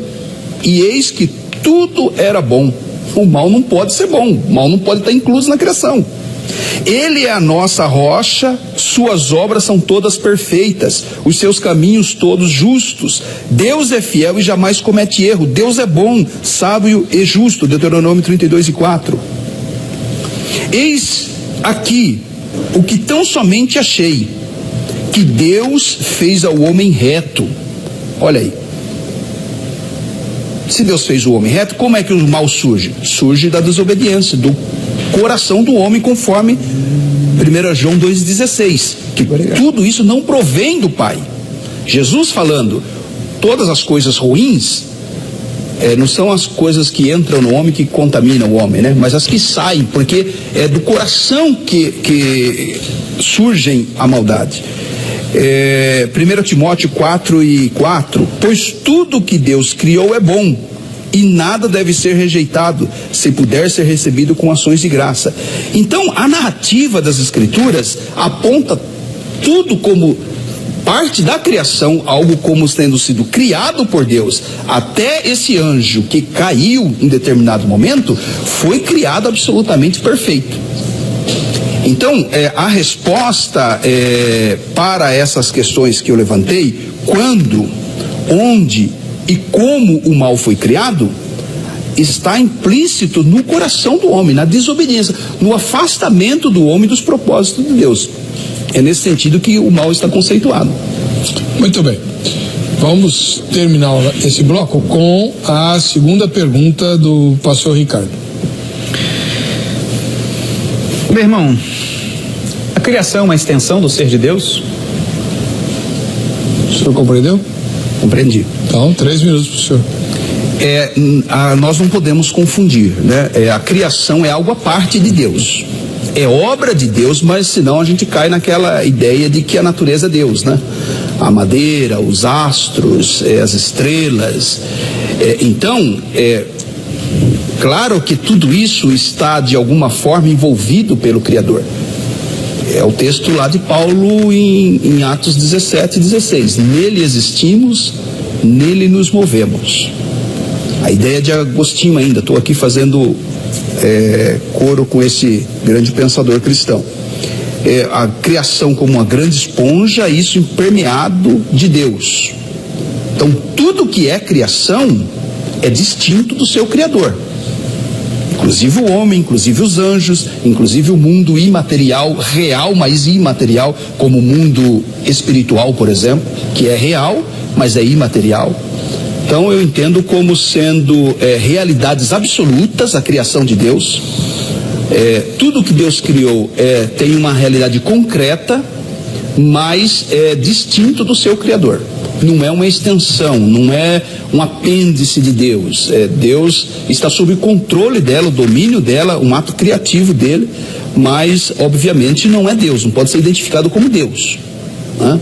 e eis que tudo era bom. O mal não pode ser bom, o mal não pode estar incluso na criação. Ele é a nossa rocha, suas obras são todas perfeitas, os seus caminhos todos justos. Deus é fiel e jamais comete erro. Deus é bom, sábio e justo. Deuteronômio 32:4. Eis aqui o que tão somente achei, que Deus fez ao homem reto. Olha aí. Se Deus fez o homem reto, como é que o mal surge? Surge da desobediência, do coração do homem, conforme 1 João 2,16, que tudo isso não provém do Pai. Jesus falando, todas as coisas ruins não são as coisas que entram no homem que contaminam o homem, né? Mas as que saem, porque é do coração que surgem a maldade. 1 Timóteo 4:4, pois tudo que Deus criou é bom, e nada deve ser rejeitado, se puder ser recebido com ações de graça. Então, a narrativa das Escrituras aponta tudo como parte da criação, algo como tendo sido criado por Deus. Até esse anjo que caiu em determinado momento, foi criado absolutamente perfeito. Então, a resposta para essas questões que eu levantei, quando, onde e como o mal foi criado, está implícito no coração do homem, na desobediência, no afastamento do homem dos propósitos de Deus. É nesse sentido que o mal está conceituado. Muito bem. Vamos terminar esse bloco com a segunda pergunta do pastor Ricardo. Meu irmão, a criação é uma extensão do ser de Deus? O senhor compreendeu? Compreendi. Então, 3 minutos para o senhor. Nós não podemos confundir, né? A criação é algo à parte de Deus. É obra de Deus, mas senão a gente cai naquela ideia de que a natureza é Deus, né? A madeira, os astros, as estrelas. Então, claro que tudo isso está de alguma forma envolvido pelo Criador. É o texto lá de Paulo em Atos 17:16. Nele existimos, nele nos movemos. A ideia de Agostinho ainda, estou aqui fazendo coro com esse grande pensador cristão. A criação como uma grande esponja, isso impermeado de Deus. Então tudo que é criação é distinto do seu Criador. Inclusive o homem, inclusive os anjos, inclusive o mundo imaterial, real, mas imaterial, como o mundo espiritual, por exemplo, que é real, mas é imaterial. Então eu entendo como sendo realidades absolutas a criação de Deus. Tudo que Deus criou tem uma realidade concreta, mas é distinto do seu Criador. Não é uma extensão, não é um apêndice de Deus. Deus está sob o controle dela, o domínio dela, um ato criativo dele, mas obviamente não é Deus, não pode ser identificado como Deus, né?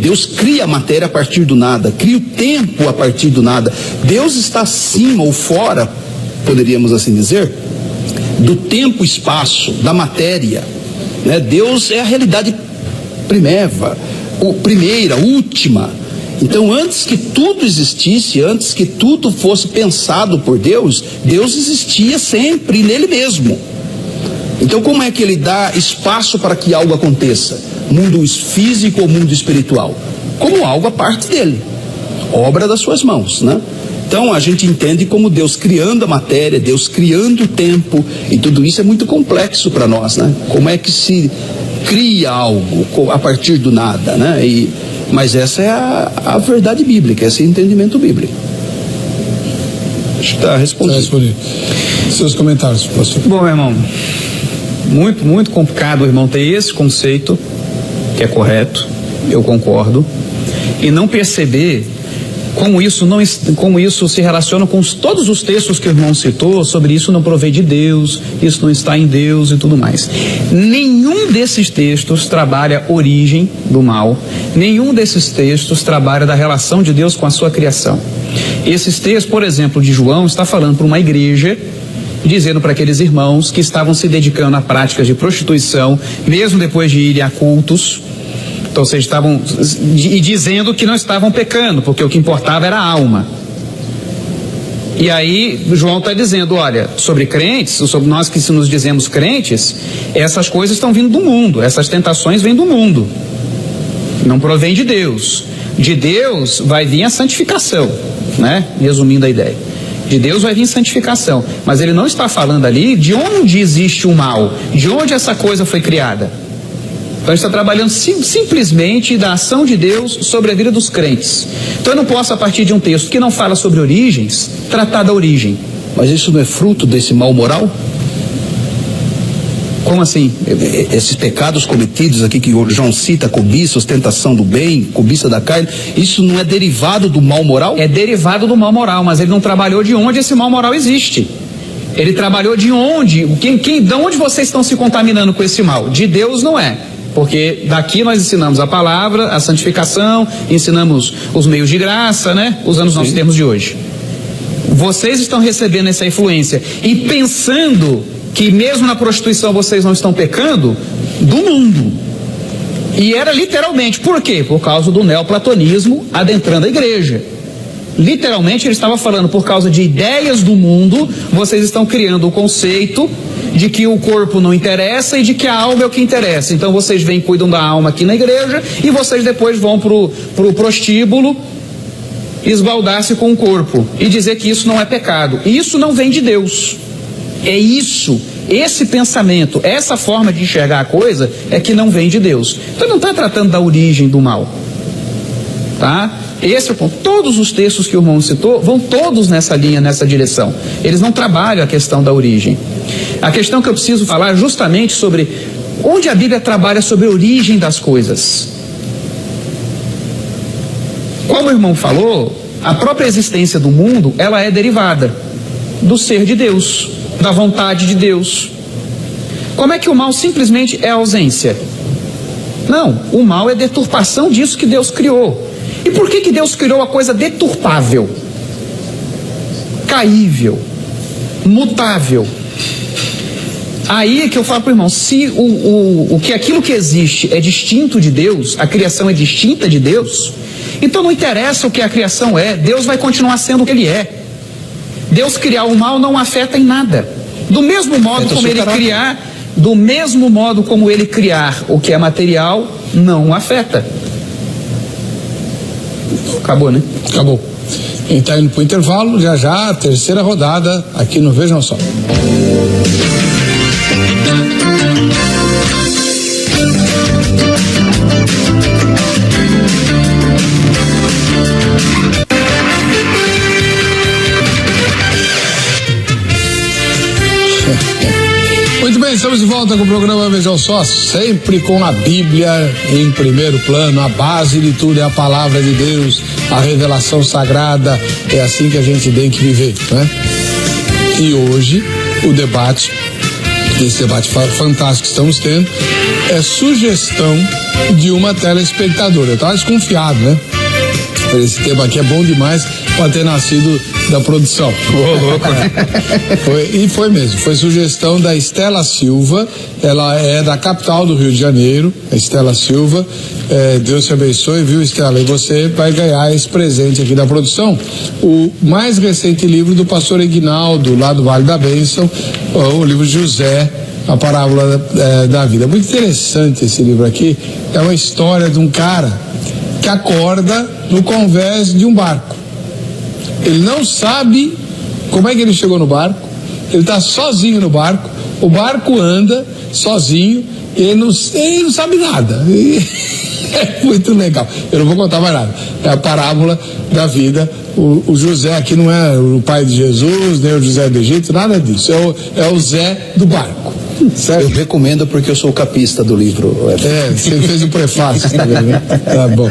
Deus cria a matéria a partir do nada, cria o tempo a partir do nada. Deus está acima ou fora, poderíamos assim dizer, do tempo e espaço, da matéria, né? Deus é a realidade primeira, última. Então, antes que tudo existisse, antes que tudo fosse pensado por Deus, Deus existia sempre nele mesmo. Então, como é que ele dá espaço para que algo aconteça? Mundo físico ou mundo espiritual? Como algo à parte dele, obra das suas mãos, né? Então a gente entende como Deus criando a matéria, Deus criando o tempo, e tudo isso é muito complexo para nós, né? Como é que se cria algo a partir do nada, né? Mas essa é a verdade bíblica, esse é o entendimento bíblico. Acho que está respondido. Seus comentários, pastor. Bom, meu irmão, muito, muito complicado o irmão ter esse conceito, que é correto, eu concordo, e não perceber como isso se relaciona com todos os textos que o irmão citou sobre isso não provém de Deus, isso não está em Deus e tudo mais. Nenhum desses textos trabalha a origem do mal, nenhum desses textos trabalha da relação de Deus com a sua criação. Esses textos, por exemplo, de João, está falando para uma igreja, dizendo para aqueles irmãos que estavam se dedicando a práticas de prostituição, mesmo depois de irem a cultos. Então vocês estavam dizendo que não estavam pecando, porque o que importava era a alma. E aí João está dizendo, olha, sobre crentes, sobre nós que nos dizemos crentes, essas coisas estão vindo do mundo, essas tentações vêm do mundo, não provém de Deus. De Deus vai vir a santificação, né? Resumindo a ideia, de Deus vai vir santificação, mas ele não está falando ali de onde existe o mal, de onde essa coisa foi criada. Então, a gente está trabalhando simplesmente da ação de Deus sobre a vida dos crentes. Então, eu não posso, a partir de um texto que não fala sobre origens, tratar da origem. Mas isso não é fruto desse mal moral? Como assim? Esses pecados cometidos aqui que o João cita, cobiça, ostentação do bem, cobiça da carne, isso não é derivado do mal moral? É derivado do mal moral, mas ele não trabalhou de onde esse mal moral existe. Ele trabalhou de onde, de onde vocês estão se contaminando com esse mal? De Deus não é. Porque daqui nós ensinamos a palavra, a santificação, ensinamos os meios de graça, né? Usando os nossos termos de hoje. Vocês estão recebendo essa influência e pensando que mesmo na prostituição vocês não estão pecando, do mundo. E era literalmente, por quê? Por causa do neoplatonismo adentrando a igreja. Literalmente ele estava falando, por causa de ideias do mundo, vocês estão criando o conceito de que o corpo não interessa e de que a alma é o que interessa. Então vocês vêm e cuidam da alma aqui na igreja e vocês depois vão pro prostíbulo esbaldar-se com o corpo e dizer que isso não é pecado. E isso não vem de Deus. É isso, esse pensamento, essa forma de enxergar a coisa é que não vem de Deus. Então não está tratando da origem do mal, tá? Esse é o ponto. Todos os textos que o irmão citou vão todos nessa linha, nessa direção. Eles não trabalham a questão da origem. A questão que eu preciso falar é justamente sobre onde a Bíblia trabalha sobre a origem das coisas. Como o irmão falou, a própria existência do mundo, ela é derivada do ser de Deus, da vontade de Deus. Como é que o mal simplesmente é ausência? Não, o mal é deturpação disso que Deus criou. E por que Deus criou a coisa deturpável, caível, mutável? Aí é que eu falo para o irmão, se aquilo que existe é distinto de Deus, a criação é distinta de Deus, então não interessa o que a criação é, Deus vai continuar sendo o que ele é. Deus criar o mal não afeta em nada. Do mesmo modo como ele criar o que é material, não afeta. Acabou, né? Acabou. A gente está indo para o intervalo, já a terceira rodada aqui no Vejam Só. Muito bem, estamos de volta com o programa Vejam Só, sempre com a Bíblia em primeiro plano. A base de tudo é a palavra de Deus, a revelação sagrada. É assim que a gente tem que viver, né? E hoje o debate, esse debate fantástico que estamos tendo, é sugestão de uma telespectadora. Eu estava desconfiado, né? Esse tema aqui é bom demais para ter nascido da produção. Ô, louco. Foi mesmo. Foi sugestão da Estela Silva. Ela é da capital do Rio de Janeiro, a Estela Silva. Deus te abençoe, viu, Estela? E você vai ganhar esse presente aqui da produção. O mais recente livro do pastor Ignaldo, lá do Vale da Bênção, o livro de José, a parábola da vida. Muito interessante esse livro aqui. É uma história de um cara que acorda no convés de um barco. Ele não sabe como é que ele chegou no barco, ele está sozinho no barco, o barco anda sozinho, ele não sabe nada. É muito legal. Eu não vou contar mais nada. É a parábola da vida. O José aqui não é o pai de Jesus, nem o José do Egito, nada disso. É o Zé do barco. Certo? Eu recomendo porque eu sou o capista do livro. Você fez o prefácio também, né? Tá bom.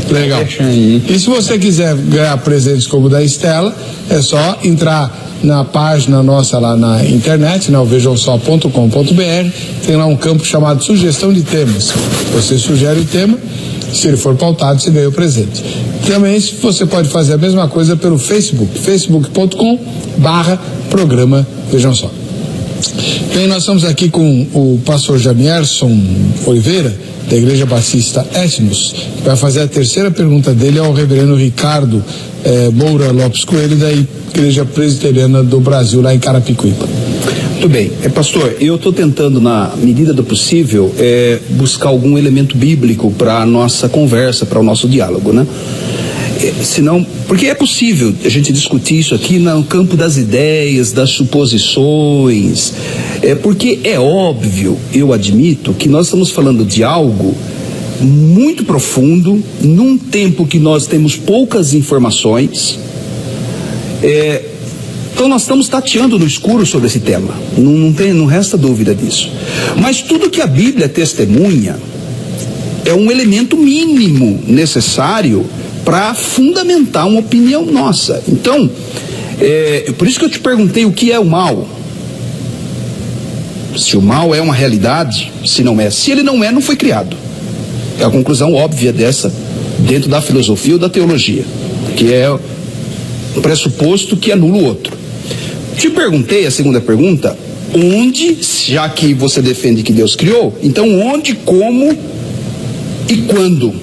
Legal. E se você quiser ganhar presentes como o da Estela, é só entrar na página nossa lá na internet, o vejamsó.com.br. Tem lá um campo chamado sugestão de temas. Você sugere o tema, se ele for pautado, você ganha o presente. Também você pode fazer a mesma coisa pelo Facebook, facebook.com/programa Vejam Só. Bem, nós estamos aqui com o pastor Jamierson Oliveira, da Igreja Batista Etnos, que vai fazer a terceira pergunta dele ao reverendo Ricardo Moura Lopes Coelho, da Igreja Presbiteriana do Brasil, lá em Carapicuíba. Muito bem. Pastor, eu estou tentando, na medida do possível, buscar algum elemento bíblico para a nossa conversa, para o nosso diálogo, né? Senão, porque é possível a gente discutir isso aqui no campo das ideias, das suposições, porque é óbvio, eu admito, que nós estamos falando de algo muito profundo, num tempo que nós temos poucas informações, então nós estamos tateando no escuro sobre esse tema, não resta dúvida disso. Mas tudo que a Bíblia testemunha é um elemento mínimo necessário para fundamentar uma opinião nossa. Então, por isso que eu te perguntei o que é o mal. Se o mal é uma realidade, se não é. Se ele não é, não foi criado. É a conclusão óbvia dessa, dentro da filosofia ou da teologia, que é um pressuposto que anula o outro. Te perguntei, a segunda pergunta, onde, já que você defende que Deus criou, então onde, como e quando?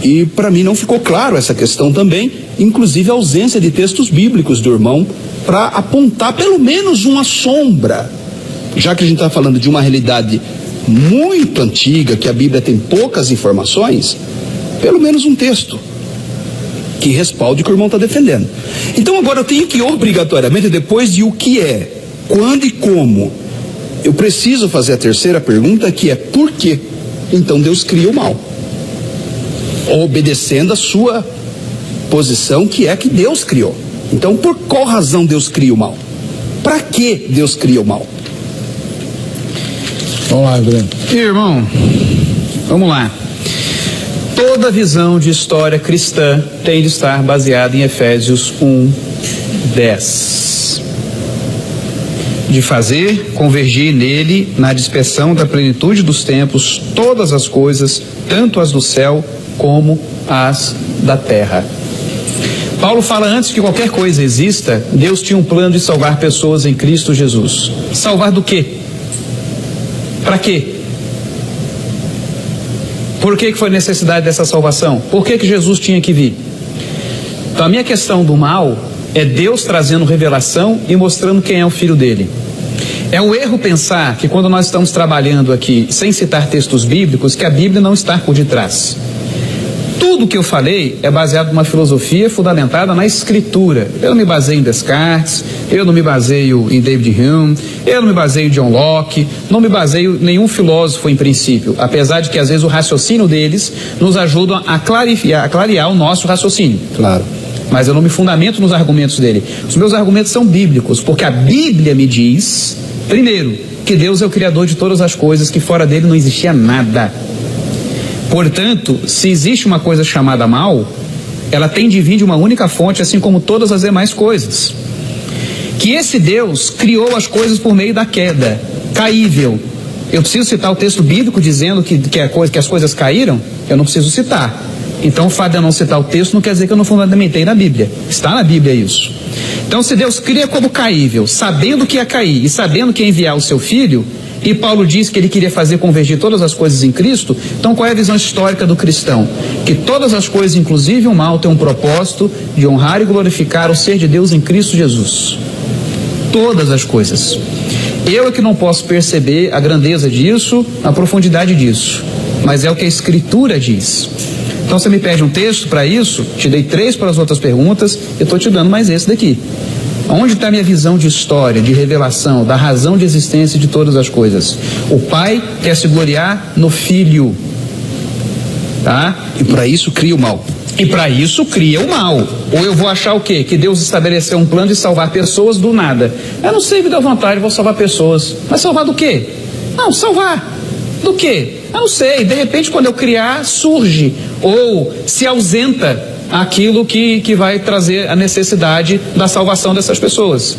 E para mim não ficou claro essa questão também, inclusive a ausência de textos bíblicos do irmão para apontar pelo menos uma sombra, já que a gente está falando de uma realidade muito antiga, que a Bíblia tem poucas informações, pelo menos um texto que respalde o que o irmão está defendendo. Então agora eu tenho que obrigatoriamente, depois de o que é, quando e como, eu preciso fazer a terceira pergunta, que é por quê? Então Deus cria o mal, obedecendo a sua posição, que é que Deus criou. Então por qual razão Deus cria o mal? Para que Deus cria o mal? Vamos lá, Breno. Irmão, vamos lá. Toda visão de história cristã tem de estar baseada em Efésios 1:10. De fazer convergir nele, na dispersão da plenitude dos tempos, todas as coisas, tanto as do céu como as da terra. Paulo fala, antes que qualquer coisa exista, Deus tinha um plano de salvar pessoas em Cristo Jesus. Salvar do quê? Para quê? Por que foi necessidade dessa salvação? Por que Jesus tinha que vir? Então a minha questão do mal é Deus trazendo revelação e mostrando quem é o filho dele. É um erro pensar que quando nós estamos trabalhando aqui sem citar textos bíblicos, que a Bíblia não está por detrás. Tudo que eu falei é baseado numa filosofia fundamentada na Escritura. Eu não me baseio em Descartes, eu não me baseio em David Hume, eu não me baseio em John Locke, não me baseio em nenhum filósofo em princípio, apesar de que às vezes o raciocínio deles nos ajuda a clarear o nosso raciocínio. Claro. Mas eu não me fundamento nos argumentos dele. Os meus argumentos são bíblicos, porque a Bíblia me diz, primeiro, que Deus é o Criador de todas as coisas, que fora dele não existia nada. Portanto, se existe uma coisa chamada mal, ela tem de vir de uma única fonte, assim como todas as demais coisas. Que esse Deus criou as coisas por meio da queda, caível. Eu preciso citar o texto bíblico dizendo que as coisas caíram? Eu não preciso citar. Então o fato de eu não citar o texto não quer dizer que eu não fundamentei na Bíblia. Está na Bíblia isso. Então se Deus cria como caível, sabendo que ia cair e sabendo que ia enviar o seu filho, e Paulo diz que ele queria fazer convergir todas as coisas em Cristo, então qual é a visão histórica do cristão? Que todas as coisas, inclusive o mal, têm um propósito de honrar e glorificar o ser de Deus em Cristo Jesus. Todas as coisas. Eu é que não posso perceber a grandeza disso, a profundidade disso, mas é o que a Escritura diz. Então você me pede um texto para isso, te dei 3 para as outras perguntas, eu estou te dando mais esse daqui. Onde está a minha visão de história, de revelação, da razão de existência de todas as coisas? O Pai quer se gloriar no Filho, tá? E para isso cria o mal. E para isso cria o mal. Ou eu vou achar o quê? Que Deus estabeleceu um plano de salvar pessoas do nada. Eu não sei, me dá vontade, vou salvar pessoas. Mas salvar do quê? Não, salvar do quê? Eu não sei, de repente quando eu criar surge ou se ausenta aquilo que vai trazer a necessidade da salvação dessas pessoas.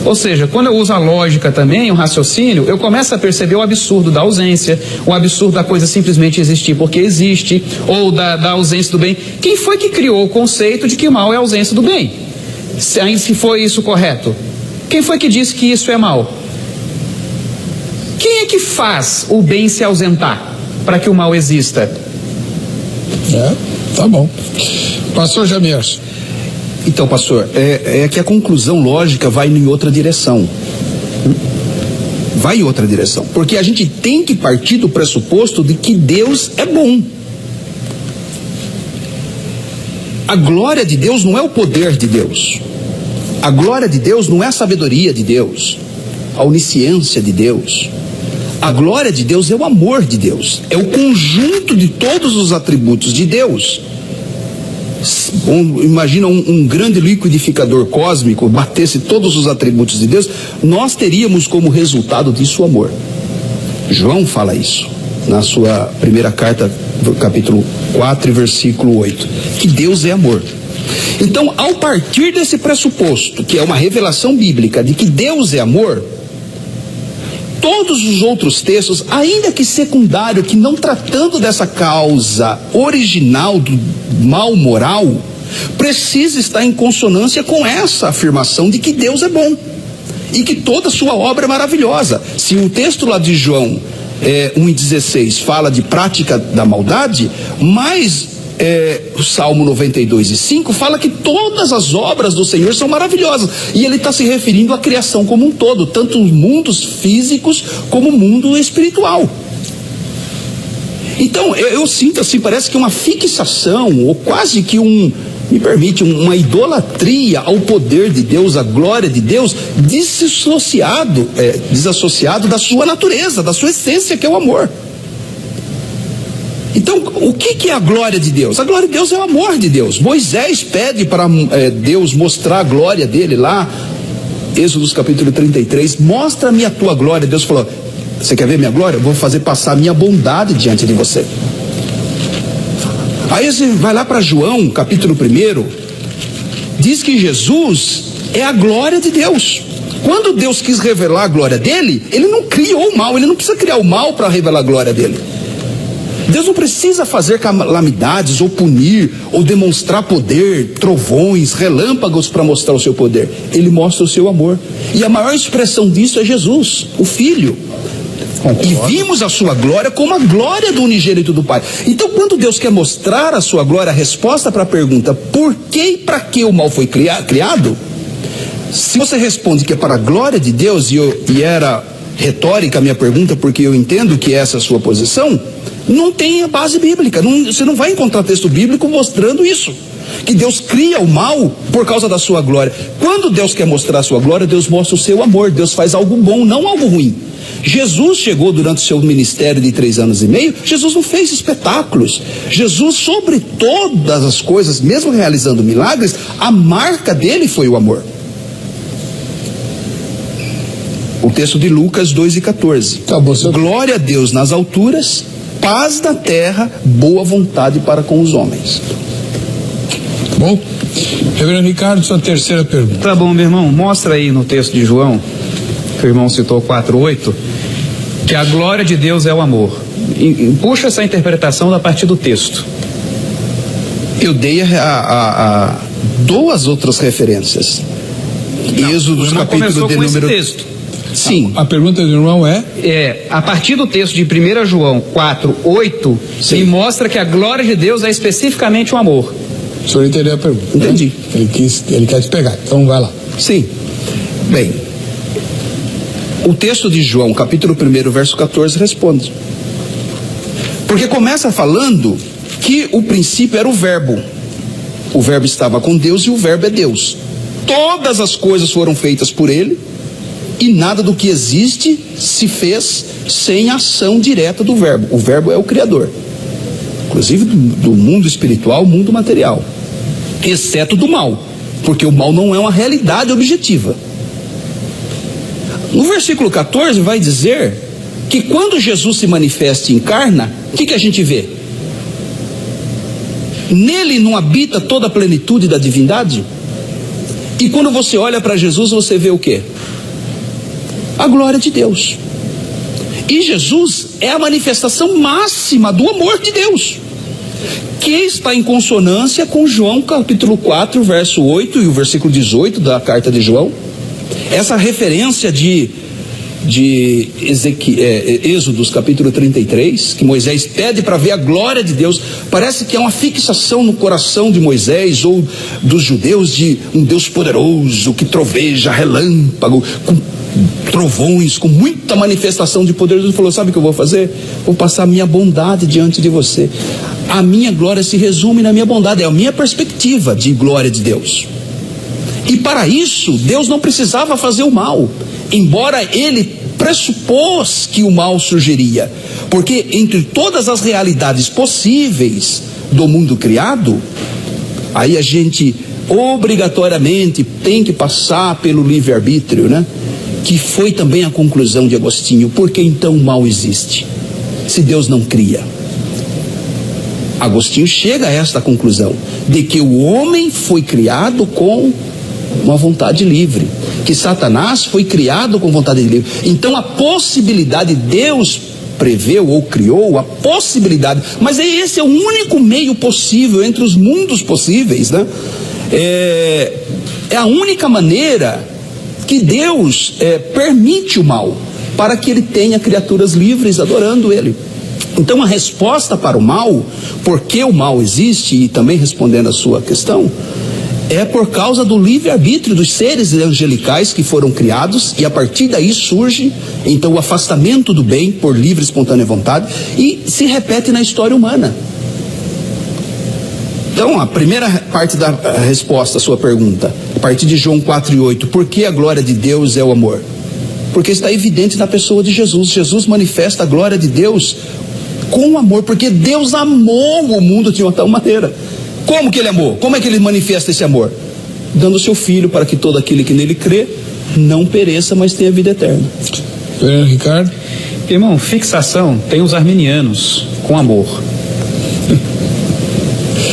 Ou seja, quando eu uso a lógica também, o raciocínio, eu começo a perceber o absurdo da ausência, o absurdo da coisa simplesmente existir porque existe, ou da ausência do bem. Quem foi que criou o conceito de que o mal é a ausência do bem? Se foi isso correto? Quem foi que disse que isso é mal? Quem é que faz o bem se ausentar para que o mal exista? Tá bom. Pastor Jamir. Então, pastor, é que a conclusão lógica vai em outra direção. Vai em outra direção. Porque a gente tem que partir do pressuposto de que Deus é bom. A glória de Deus não é o poder de Deus. A glória de Deus não é a sabedoria de Deus, a onisciência de Deus. A glória de Deus é o amor de Deus, é o conjunto de todos os atributos de Deus. Imagina um grande liquidificador cósmico batesse todos os atributos de Deus, nós teríamos como resultado disso o amor. João fala isso na sua primeira carta, capítulo 4, versículo 8, que Deus é amor. Então, ao partir desse pressuposto, que é uma revelação bíblica de que Deus é amor, todos os outros textos, ainda que secundário, que não tratando dessa causa original do mal moral, precisa estar em consonância com essa afirmação de que Deus é bom e que toda a sua obra é maravilhosa. Se o texto lá de João 1,16 fala de prática da maldade, mas o Salmo 92:5 fala que todas as obras do Senhor são maravilhosas, e ele está se referindo à criação como um todo, tanto os mundos físicos como o mundo espiritual. Então, eu sinto assim, parece que uma fixação, ou quase que me permite, uma idolatria ao poder de Deus, à glória de Deus, desassociado da sua natureza, da sua essência, que é o amor. Então, o que é a glória de Deus? A glória de Deus é o amor de Deus. Moisés pede para Deus mostrar a glória dele lá, Êxodo capítulo 33, mostra-me a tua glória. Deus falou, você quer ver minha glória? Eu vou fazer passar a minha bondade diante de você. Aí você vai lá para João, capítulo 1, diz que Jesus é a glória de Deus. Quando Deus quis revelar a glória dele, ele não criou o mal, ele não precisa criar o mal para revelar a glória dele. Deus não precisa fazer calamidades, ou punir, ou demonstrar poder, trovões, relâmpagos para mostrar o seu poder. Ele mostra o seu amor. E a maior expressão disso é Jesus, o Filho. Concordo. E vimos a sua glória como a glória do unigênito do Pai. Então, quando Deus quer mostrar a sua glória, a resposta para a pergunta, por que e para que o mal foi criado? Se você responde que é para a glória de Deus, e era retórica a minha pergunta, porque eu entendo que essa é a sua posição, não tem a base bíblica. Você não vai encontrar texto bíblico mostrando isso, que Deus cria o mal por causa da sua glória. Quando Deus quer mostrar a sua glória, Deus mostra o seu amor. Deus faz algo bom, não algo ruim. Jesus chegou durante o seu ministério de 3 anos e meio, Jesus não fez espetáculos. Jesus, sobre todas as coisas, mesmo realizando milagres, a marca dele foi o amor. O texto de Lucas 2:14. Glória a Deus nas alturas, paz na terra, boa vontade para com os homens. Bom, Reverendo Ricardo, sua terceira pergunta. Tá bom, meu irmão, mostra aí no texto de João, que o irmão citou 4:8, que a glória de Deus é o amor. E puxa essa interpretação a partir do texto. Eu dei a 2 outras referências. Êxodo capítulo de número... texto. Sim. A pergunta do irmão a partir do texto de 1 João 4:8, me mostra que a glória de Deus é especificamente o amor. O senhor entendeu a pergunta? Entendi. Né? Ele quer te pegar, então vai lá. Sim. Bem, o texto de João, capítulo 1, verso 14, responde. Porque começa falando que o princípio era o verbo. O verbo estava com Deus e o verbo é Deus. Todas as coisas foram feitas por ele, e nada do que existe se fez sem a ação direta do verbo. O verbo é o Criador, inclusive do mundo espiritual, mundo material, exceto do mal, porque o mal não é uma realidade objetiva. No versículo 14 vai dizer que quando Jesus se manifesta e encarna, o que a gente vê? Nele não habita toda a plenitude da divindade? E quando você olha para Jesus, você vê o quê? A glória de Deus. E Jesus é a manifestação máxima do amor de Deus, que está em consonância com João capítulo 4, verso 8 e o versículo 18 da carta de João. Essa referência de Êxodo capítulo 33, que Moisés pede para ver a glória de Deus, parece que é uma fixação no coração de Moisés ou dos judeus de um Deus poderoso que troveja, relâmpago, com trovões, com muita manifestação de poder. Deus falou, sabe o que eu vou fazer? Vou passar a minha bondade diante de você. A minha glória se resume na minha bondade, é a minha perspectiva de glória de Deus. E para isso, Deus não precisava fazer o mal, embora ele pressupôs que o mal surgiria, porque entre todas as realidades possíveis do mundo criado, aí a gente obrigatoriamente tem que passar pelo livre-arbítrio, né? Que foi também a conclusão de Agostinho. Por que então o mal existe, se Deus não cria? Agostinho chega a esta conclusão, de que o homem foi criado com uma vontade livre, que Satanás foi criado com vontade livre. Então a possibilidade, Deus preveu ou criou a possibilidade, mas esse é o único meio possível entre os mundos possíveis, né? É a única maneira que Deus permite o mal, para que ele tenha criaturas livres adorando ele. Então a resposta para o mal, porque o mal existe, e também respondendo a sua questão, É por causa do livre-arbítrio dos seres angelicais que foram criados, e a partir daí surge então o afastamento do bem por livre e espontânea vontade, e se repete na história humana. Então, a primeira parte da resposta à sua pergunta, a partir de João 4:8, por que a glória de Deus é o amor? Porque está evidente na pessoa de Jesus. Jesus manifesta a glória de Deus com amor, porque Deus amou o mundo de uma tal maneira. Como que ele amou? Como é que ele manifesta esse amor? Dando o seu filho para que todo aquele que nele crê não pereça, mas tenha vida eterna. Ricardo? Irmão, fixação tem os arminianos com amor.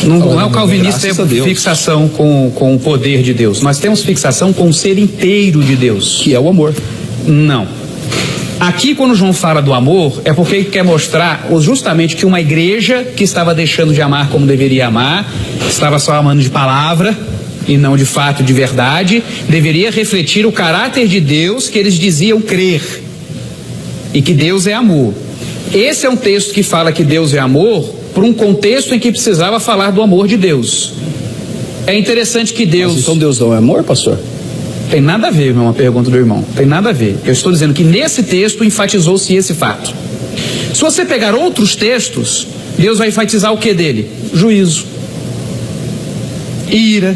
Não é o calvinista que tem fixação com o poder de Deus. Nós temos fixação com o ser inteiro de Deus, que é o amor. Não. Aqui, quando João fala do amor, é porque ele quer mostrar justamente que uma igreja que estava deixando de amar como deveria amar, estava só amando de palavra e não de fato, de verdade, deveria refletir o caráter de Deus que eles diziam crer, e que Deus é amor. Esse é um texto que fala que Deus é amor por um contexto em que precisava falar do amor de Deus. É interessante que Deus... Mas então Deus não é amor, pastor? Tem nada a ver, uma pergunta do irmão. Tem nada a ver. Eu estou dizendo que nesse texto enfatizou-se esse fato. Se você pegar outros textos, Deus vai enfatizar o que dele? Juízo, ira.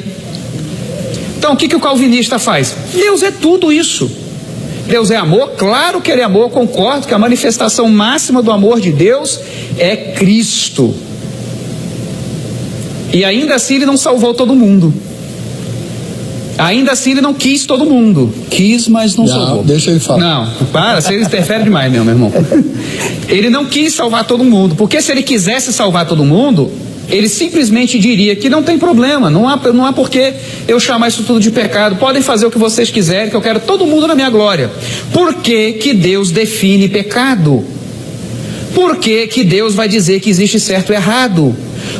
Então o que o calvinista faz? Deus é tudo isso. Deus é amor, claro que ele é amor, concordo que a manifestação máxima do amor de Deus é Cristo. E ainda assim ele não salvou todo mundo. Ainda assim ele não quis todo mundo. Quis, mas não salvou. Deixa ele falar. Não, para, você interfere demais, meu irmão. Ele não quis salvar todo mundo, porque se ele quisesse salvar todo mundo, ele simplesmente diria que não tem problema, não há por que eu chamar isso tudo de pecado, podem fazer o que vocês quiserem, que eu quero todo mundo na minha glória. Por que que Deus define pecado? Por que que Deus vai dizer que existe certo e errado?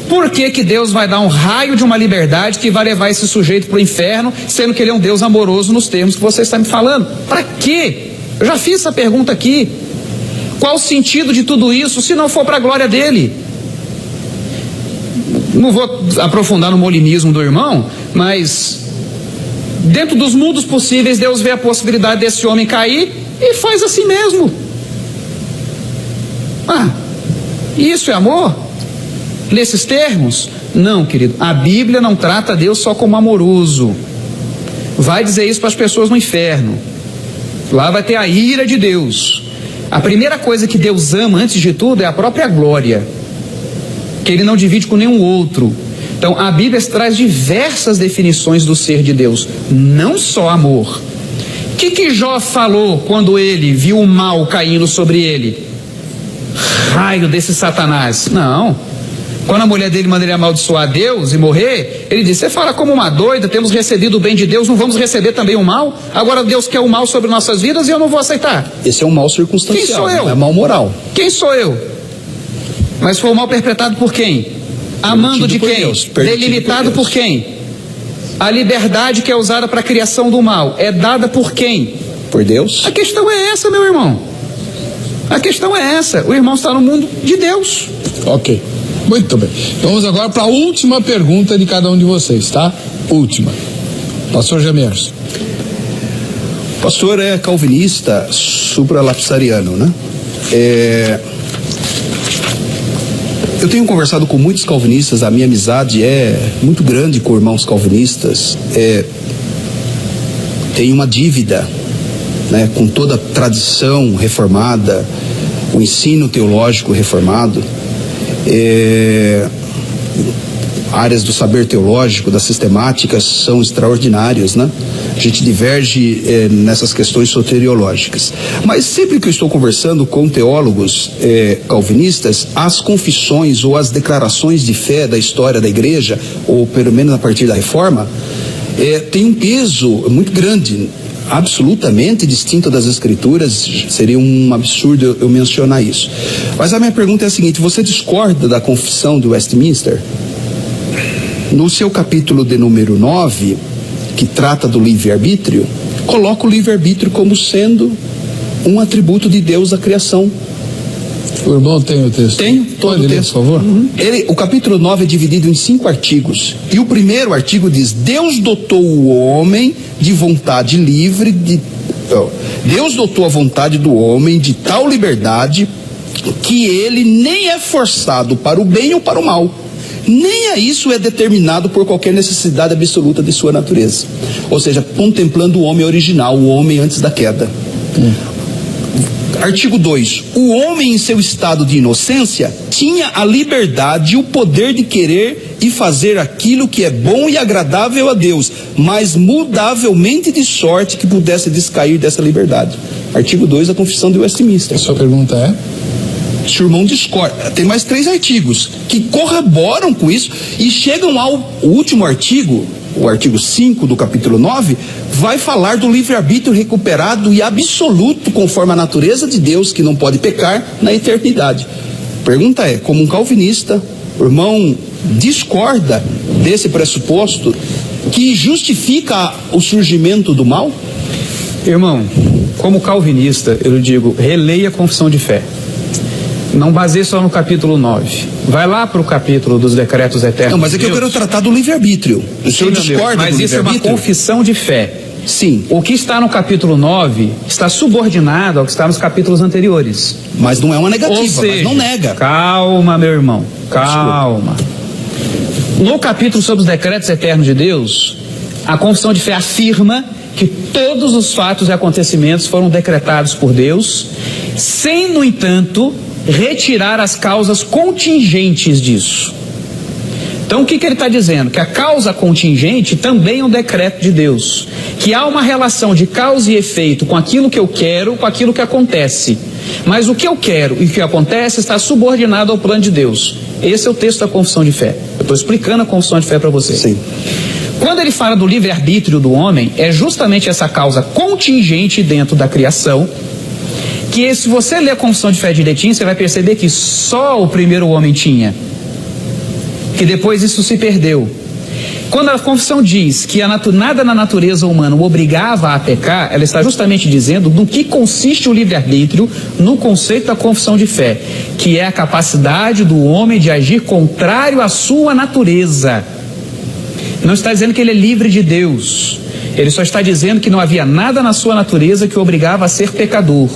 Por que que Deus vai dar um raio de uma liberdade que vai levar esse sujeito para o inferno, sendo que ele é um Deus amoroso nos termos que você está me falando? Para quê? Eu já fiz essa pergunta aqui. Qual o sentido de tudo isso, se não for para a glória dele? Não vou aprofundar no molinismo do irmão, mas dentro dos mundos possíveis, Deus vê a possibilidade desse homem cair e faz assim mesmo. Isso é amor? Nesses termos? Não, querido. A Bíblia não trata Deus só como amoroso. Vai dizer isso para as pessoas no inferno. Lá vai ter a ira de Deus. A primeira coisa que Deus ama, antes de tudo, é a própria glória, que ele não divide com nenhum outro. Então a Bíblia traz diversas definições do ser de Deus, não só amor. O que Jó falou quando ele viu o mal caindo sobre ele? Raio desse Satanás. Não. Quando a mulher dele manda ele amaldiçoar Deus e morrer, ele disse: você fala como uma doida, temos recebido o bem de Deus, não vamos receber também o mal? Agora Deus quer o mal sobre nossas vidas e eu não vou aceitar. Esse é um mal circunstancial. Quem sou eu? É mal moral. Quem sou eu? Mas foi o mal perpetrado por quem? Amando de quem? Delimitado por quem? A liberdade que é usada para a criação do mal é dada por quem? Por Deus. A questão é essa, meu irmão. A questão é essa. O irmão está no mundo de Deus. Ok. Muito bem. Vamos agora para a última pergunta de cada um de vocês, tá? Última. Pastor Gemerson. O pastor é calvinista, supralapsariano, né? Eu tenho conversado com muitos calvinistas, a minha amizade é muito grande com irmãos calvinistas. Tenho uma dívida, né, com toda a tradição reformada, o ensino teológico reformado. Áreas do saber teológico, da sistemática são extraordinárias, né? A gente diverge nessas questões soteriológicas. Mas sempre que eu estou conversando com teólogos calvinistas, as confissões ou as declarações de fé da história da igreja, ou pelo menos a partir da reforma, tem um peso muito grande, absolutamente distinto das escrituras. Seria um absurdo eu mencionar isso. Mas a minha pergunta é a seguinte: você discorda da confissão de Westminster? No seu capítulo de número 9, que trata do livre-arbítrio, coloca o livre-arbítrio como sendo um atributo de Deus à criação. O irmão tem o texto? Tenho, todo Pode o ler, texto. por favor. O capítulo 9 é dividido em 5 artigos. E o primeiro artigo diz: Deus dotou o homem de vontade livre Deus dotou a vontade do homem de tal liberdade que ele nem é forçado para o bem ou para o mal. Nem a isso é determinado por qualquer necessidade absoluta de sua natureza. Ou seja, contemplando o homem original, o homem antes da queda. Artigo 2. O homem em seu estado de inocência tinha a liberdade e o poder de querer e fazer aquilo que é bom e agradável a Deus, mas mudavelmente de sorte que pudesse descair dessa liberdade. Artigo 2 da Confissão de Westminster. A sua pergunta é? Se o irmão discorda, tem mais 3 artigos que corroboram com isso e chegam ao último artigo, o artigo 5 do capítulo 9, vai falar do livre-arbítrio recuperado e absoluto conforme a natureza de Deus, que não pode pecar na eternidade. Pergunta é, como um calvinista, o irmão discorda desse pressuposto que justifica o surgimento do mal? Irmão, como calvinista, eu digo, releia a confissão de fé. Não baseie só no capítulo 9. Vai lá para o capítulo dos decretos eternos. Não, mas é que eu quero tratar do livre-arbítrio. O senhor discorda mas do isso é uma livre-arbítrio? confissão de fé. Sim. O que está no capítulo 9 está subordinado ao que está nos capítulos anteriores. Mas não é uma negativa, Ou seja, mas não nega. Calma, meu irmão, calma. No capítulo sobre os decretos eternos de Deus, a confissão de fé afirma que todos os fatos e acontecimentos foram decretados por Deus, sem, no entanto, retirar as causas contingentes disso. Então o que ele está dizendo? Que a causa contingente também é um decreto de Deus, que há uma relação de causa e efeito com aquilo que eu quero, com aquilo que acontece, mas o que eu quero e o que acontece está subordinado ao plano de Deus. Esse é o texto da confissão de fé. Eu estou explicando a confissão de fé para você. Sim. Quando ele fala do livre-arbítrio do homem, é justamente essa causa contingente dentro da criação, que se você ler a confissão de fé direitinho, você vai perceber que só o primeiro homem tinha, que depois isso se perdeu. Quando a confissão diz que nada na natureza humana o obrigava a pecar, ela está justamente dizendo do que consiste o livre-arbítrio no conceito da confissão de fé, que é a capacidade do homem de agir contrário à sua natureza. Não está dizendo que ele é livre de Deus, ele só está dizendo que não havia nada na sua natureza que o obrigava a ser pecador.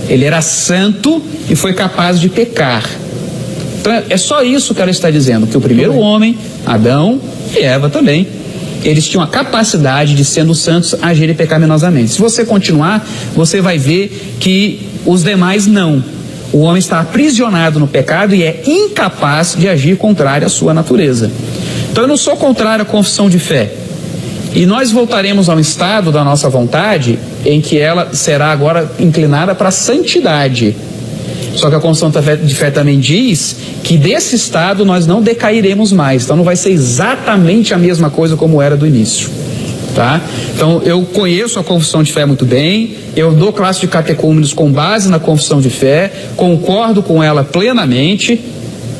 Ele era santo e foi capaz de pecar. Então é só isso que ela está dizendo, que o primeiro homem, Adão e Eva também, eles tinham a capacidade de, sendo santos, agirem pecaminosamente. Se você continuar, você vai ver que os demais não. O homem está aprisionado no pecado e é incapaz de agir contrário à sua natureza. Então eu não sou contrário à confissão de fé. E nós voltaremos a um estado da nossa vontade em que ela será agora inclinada para a santidade. Só que a confissão de fé também diz que desse estado nós não decairemos mais. Então não vai ser exatamente a mesma coisa como era do início. Tá? Então eu conheço a confissão de fé muito bem, eu dou classe de catecúmenos com base na confissão de fé, concordo com ela plenamente,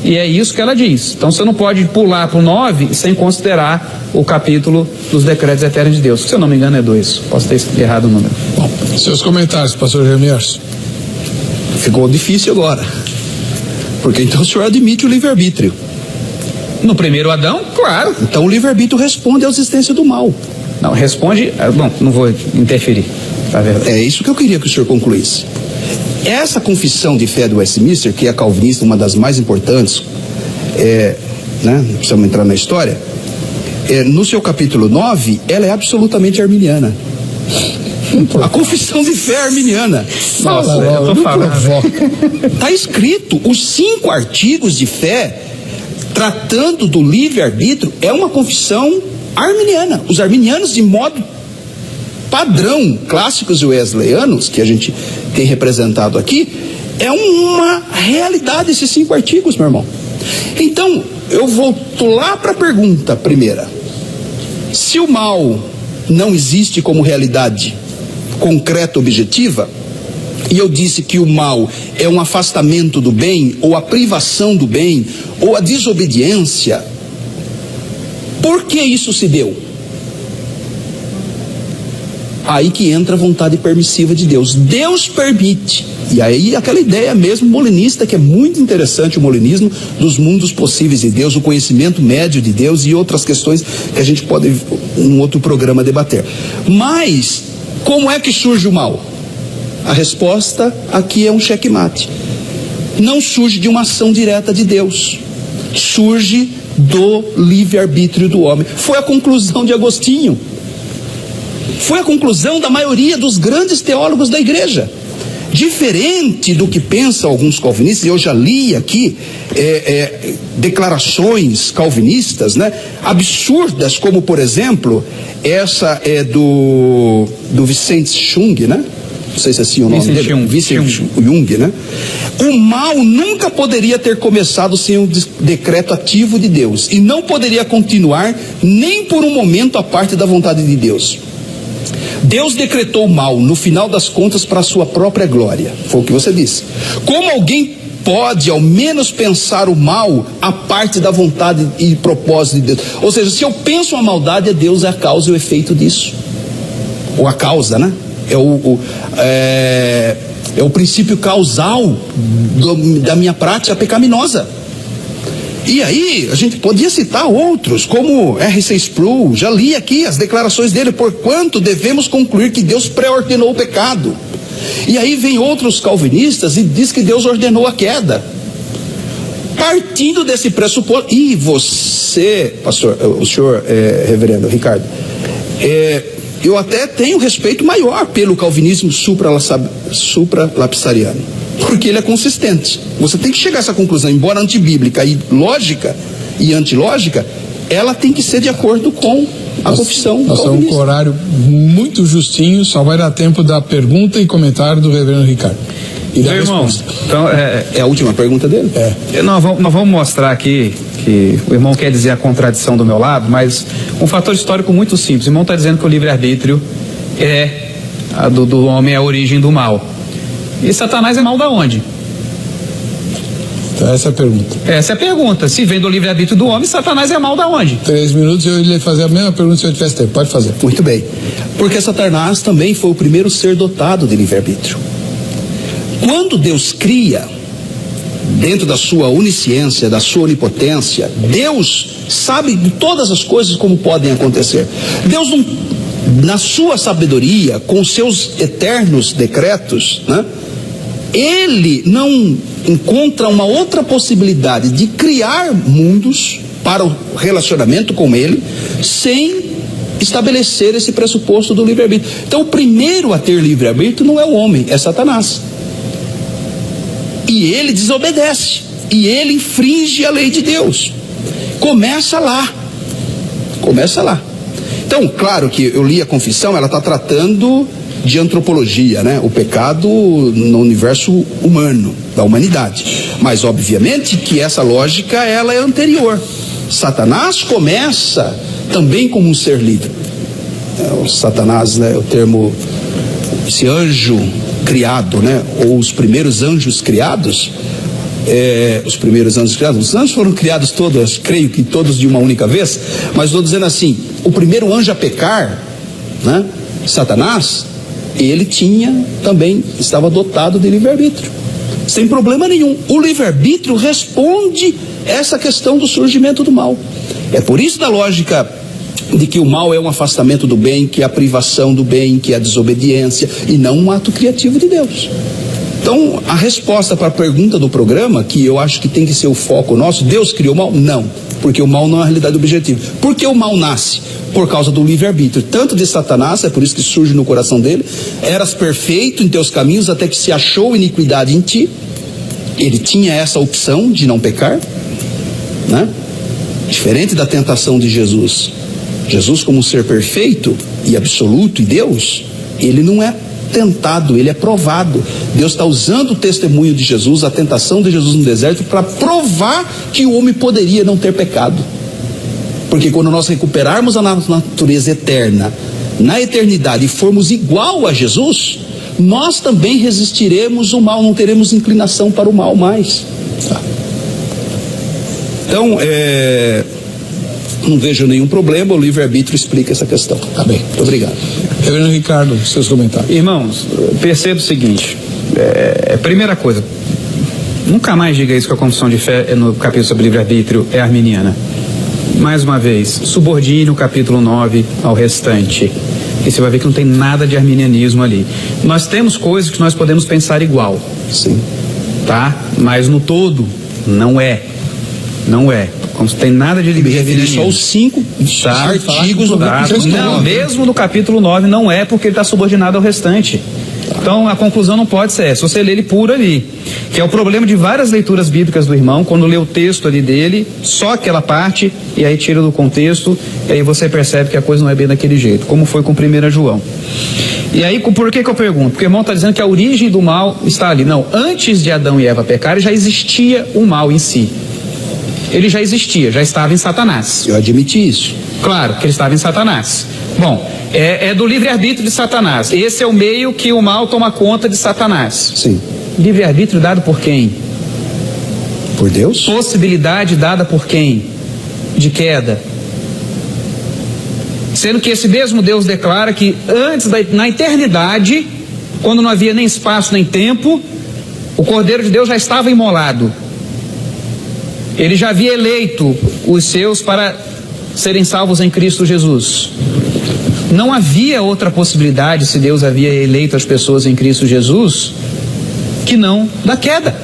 e é isso que ela diz. Então você não pode pular para o 9 sem considerar o capítulo dos decretos eternos de Deus. Se eu não me engano é 2, posso ter errado o número. Bom, seus comentários, pastor Jeremias. Ficou difícil agora, porque então o senhor admite o livre-arbítrio. No primeiro Adão, claro. Então o livre-arbítrio responde à existência do mal. Não, responde, bom, não vou interferir, tá vendo? É isso que eu queria que o senhor concluísse. Essa confissão de fé do Westminster, que é calvinista, uma das mais importantes, não precisamos entrar na história, no seu capítulo 9, ela é absolutamente arminiana. A confissão de fé é arminiana. Nossa, eu tô falando. Está escrito, os 5 artigos de fé, tratando do livre-arbítrio, é uma confissão arminiana. Os arminianos, de modo padrão, clássicos wesleyanos, que a gente tem representado aqui, é uma realidade esses 5 artigos, meu irmão. Então, eu volto lá para a pergunta primeira. Se o mal não existe como realidade concreta, objetiva, e eu disse que o mal é um afastamento do bem, ou a privação do bem, ou a desobediência, por que isso se deu? Aí que entra a vontade permissiva de Deus. Deus permite. E aí aquela ideia mesmo molinista, que é muito interessante, o molinismo dos mundos possíveis de Deus, o conhecimento médio de Deus e outras questões que a gente pode em um outro programa debater. Mas como é que surge o mal? A resposta aqui é um checkmate. Não surge de uma ação direta de Deus. Surge do livre-arbítrio do homem. Foi a conclusão de Agostinho. Foi a conclusão da maioria dos grandes teólogos da igreja. Diferente do que pensam alguns calvinistas, eu já li aqui declarações calvinistas, né, absurdas, como por exemplo, essa é do Vicente Chung, né? Não sei se é assim o nome dele. Vicente Jung, né? O mal nunca poderia ter começado sem um decreto ativo de Deus, e não poderia continuar nem por um momento a parte da vontade de Deus. Deus decretou o mal, no final das contas, para a sua própria glória. Foi o que você disse. Como alguém pode, ao menos, pensar o mal a parte da vontade e propósito de Deus? Ou seja, se eu penso a maldade, é Deus a causa e o efeito disso. Ou a causa, né? É o princípio causal da minha prática pecaminosa. E aí, a gente podia citar outros, como R.C. Sproul, já li aqui as declarações dele, porquanto devemos concluir que Deus pré-ordenou o pecado. E aí vem outros calvinistas e diz que Deus ordenou a queda. Partindo desse pressuposto, e você, pastor, o senhor, reverendo Ricardo, eu até tenho respeito maior pelo calvinismo supralapsariano, porque ele é consistente. Você tem que chegar a essa conclusão, embora antibíblica e lógica e antilógica, ela tem que ser de acordo com a confissão. Nós estamos com um horário muito justinho, só vai dar tempo da pergunta e comentário do reverendo Ricardo. E da resposta. Então, é a última pergunta dele? Nós vamos mostrar aqui que o irmão quer dizer a contradição do meu lado, mas um fator histórico muito simples. O irmão está dizendo que o livre-arbítrio do homem é a origem do mal. E Satanás é mal da onde? Então essa é a pergunta. Essa é a pergunta. Se vem do livre-arbítrio do homem, Satanás é mal da onde? 3 minutos eu iria fazer a mesma pergunta se eu tivesse tempo. Pode fazer. Muito bem. Porque Satanás também foi o primeiro ser dotado de livre-arbítrio. Quando Deus cria, dentro da sua onisciência, da sua onipotência, Deus sabe de todas as coisas como podem acontecer. Deus não, na sua sabedoria, com seus eternos decretos, né, ele não encontra uma outra possibilidade de criar mundos para o relacionamento com ele, sem estabelecer esse pressuposto do livre-arbítrio. Então o primeiro a ter livre-arbítrio não é o homem, é Satanás. E ele desobedece, e ele infringe a lei de Deus. Começa lá. Então, claro que eu li a confissão, ela está tratando de antropologia, né? O pecado no universo humano, da humanidade. Mas, obviamente, que essa lógica, ela é anterior. Satanás começa também como um ser livre. O Satanás, né? O termo, esse anjo criado, né? Ou os primeiros anjos criados, os anjos foram criados todos, creio que todos de uma única vez, mas estou dizendo assim, o primeiro anjo a pecar, né? Satanás, ele estava dotado de livre-arbítrio, sem problema nenhum. O livre-arbítrio responde essa questão do surgimento do mal. É por isso, da lógica de que o mal é um afastamento do bem, que é a privação do bem, que é a desobediência, e não um ato criativo de Deus. Então, a resposta para a pergunta do programa, que eu acho que tem que ser o foco nosso, Deus criou o mal? Não, porque o mal não é a realidade objetiva. Por que o mal nasce? Por causa do livre-arbítrio, tanto de Satanás, é por isso que surge no coração dele, eras perfeito em teus caminhos até que se achou iniquidade em ti. Ele tinha essa opção de não pecar, né? Diferente da tentação de Jesus. Jesus, como um ser perfeito e absoluto e Deus, ele não é tentado, ele é provado. Deus está usando o testemunho de Jesus, a tentação de Jesus no deserto, para provar que o homem poderia não ter pecado. Porque quando nós recuperarmos a natureza eterna, na eternidade, e formos igual a Jesus, nós também resistiremos o mal, não teremos inclinação para o mal mais. Tá? Então, não vejo nenhum problema, o livre-arbítrio explica essa questão. Tá bem. Muito obrigado. Reverendo Ricardo, seus comentários. Irmãos, perceba o seguinte, primeira coisa, nunca mais diga isso que a confissão de fé no capítulo sobre livre-arbítrio é arminiana. Mais uma vez, subordine o capítulo 9 ao restante. E você vai ver que não tem nada de arminianismo ali. Nós temos coisas que nós podemos pensar igual. Sim. Tá? Mas no todo, não é. Não é. Como se tem nada de arminianismo. Só os 5 artigos do capítulo 9. Não, mesmo no capítulo 9 não é, porque ele está subordinado ao restante. Então a conclusão não pode ser essa, você lê ele puro ali, que é o problema de várias leituras bíblicas do irmão, quando lê o texto ali dele, só aquela parte, e aí tira do contexto, e aí você percebe que a coisa não é bem daquele jeito, como foi com 1 João. E aí, por que eu pergunto? Porque o irmão está dizendo que a origem do mal está ali. Não, antes de Adão e Eva pecarem, já existia o mal em si. Ele já existia, já estava em Satanás. Eu admiti isso. Claro que ele estava em Satanás. Bom, é do livre-arbítrio de Satanás. Esse é o meio que o mal toma conta de Satanás. Sim. Livre-arbítrio dado por quem? Por Deus? Possibilidade dada por quem? De queda. Sendo que esse mesmo Deus declara que antes, na eternidade, quando não havia nem espaço nem tempo, o Cordeiro de Deus já estava imolado. Ele já havia eleito os seus para serem salvos em Cristo Jesus. Não havia outra possibilidade, se Deus havia eleito as pessoas em Cristo Jesus, que não da queda,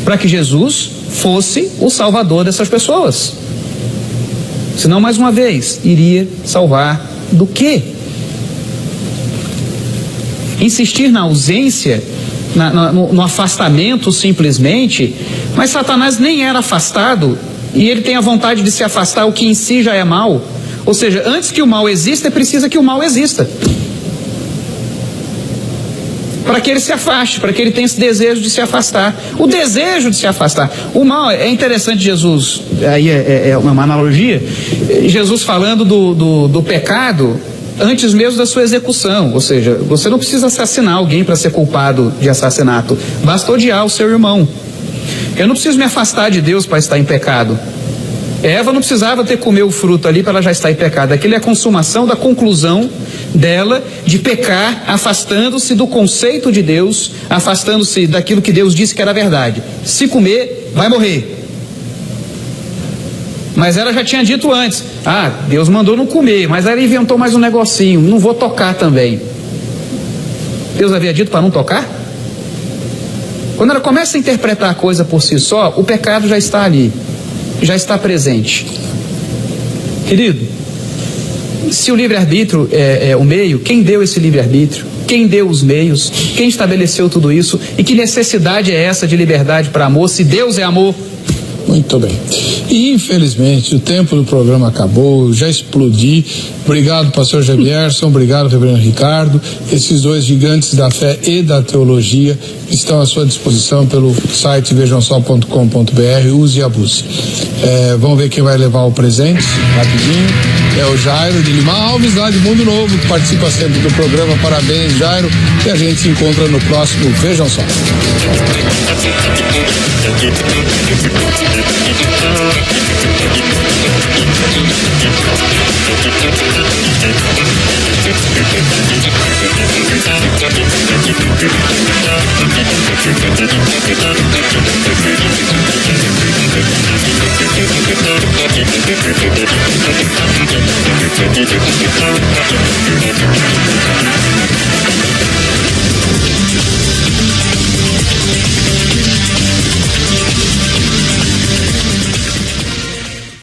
para que Jesus fosse o salvador dessas pessoas. Senão, mais uma vez, iria salvar do quê? Insistir na ausência, no afastamento simplesmente, mas Satanás nem era afastado, e ele tem a vontade de se afastar, o que em si já é mal. Ou seja, antes que o mal exista, é preciso que o mal exista, para que ele se afaste, para que ele tenha esse desejo de se afastar. O desejo de se afastar. O mal, é interessante Jesus, aí é uma analogia, Jesus falando do pecado antes mesmo da sua execução. Ou seja, você não precisa assassinar alguém para ser culpado de assassinato, basta odiar o seu irmão. Eu não preciso me afastar de Deus para estar em pecado. Eva não precisava ter comido o fruto ali para ela já estar em pecado. Aquilo é a consumação da conclusão dela de pecar, afastando-se do conceito de Deus, afastando-se daquilo que Deus disse que era verdade. Se comer, vai morrer. Mas ela já tinha dito antes, Deus mandou não comer, mas aí ela inventou mais um negocinho, não vou tocar também. Deus havia dito para não tocar? Quando ela começa a interpretar a coisa por si só, o pecado já está ali, já está presente. Querido, se o livre-arbítrio é o meio, quem deu esse livre-arbítrio? Quem deu os meios? Quem estabeleceu tudo isso? E que necessidade é essa de liberdade para amor, se Deus é amor? Muito bem. E infelizmente o tempo do programa acabou, já explodi. Obrigado, pastor Gebierson, obrigado, reverendo Ricardo. Esses dois gigantes da fé e da teologia estão à sua disposição pelo site vejamsó.com.br, use e abuse. Vamos ver quem vai levar o presente, rapidinho. É o Jairo de Lima Alves, lá de Mundo Novo, que participa sempre do programa. Parabéns, Jairo, e a gente se encontra no próximo Vejam Só.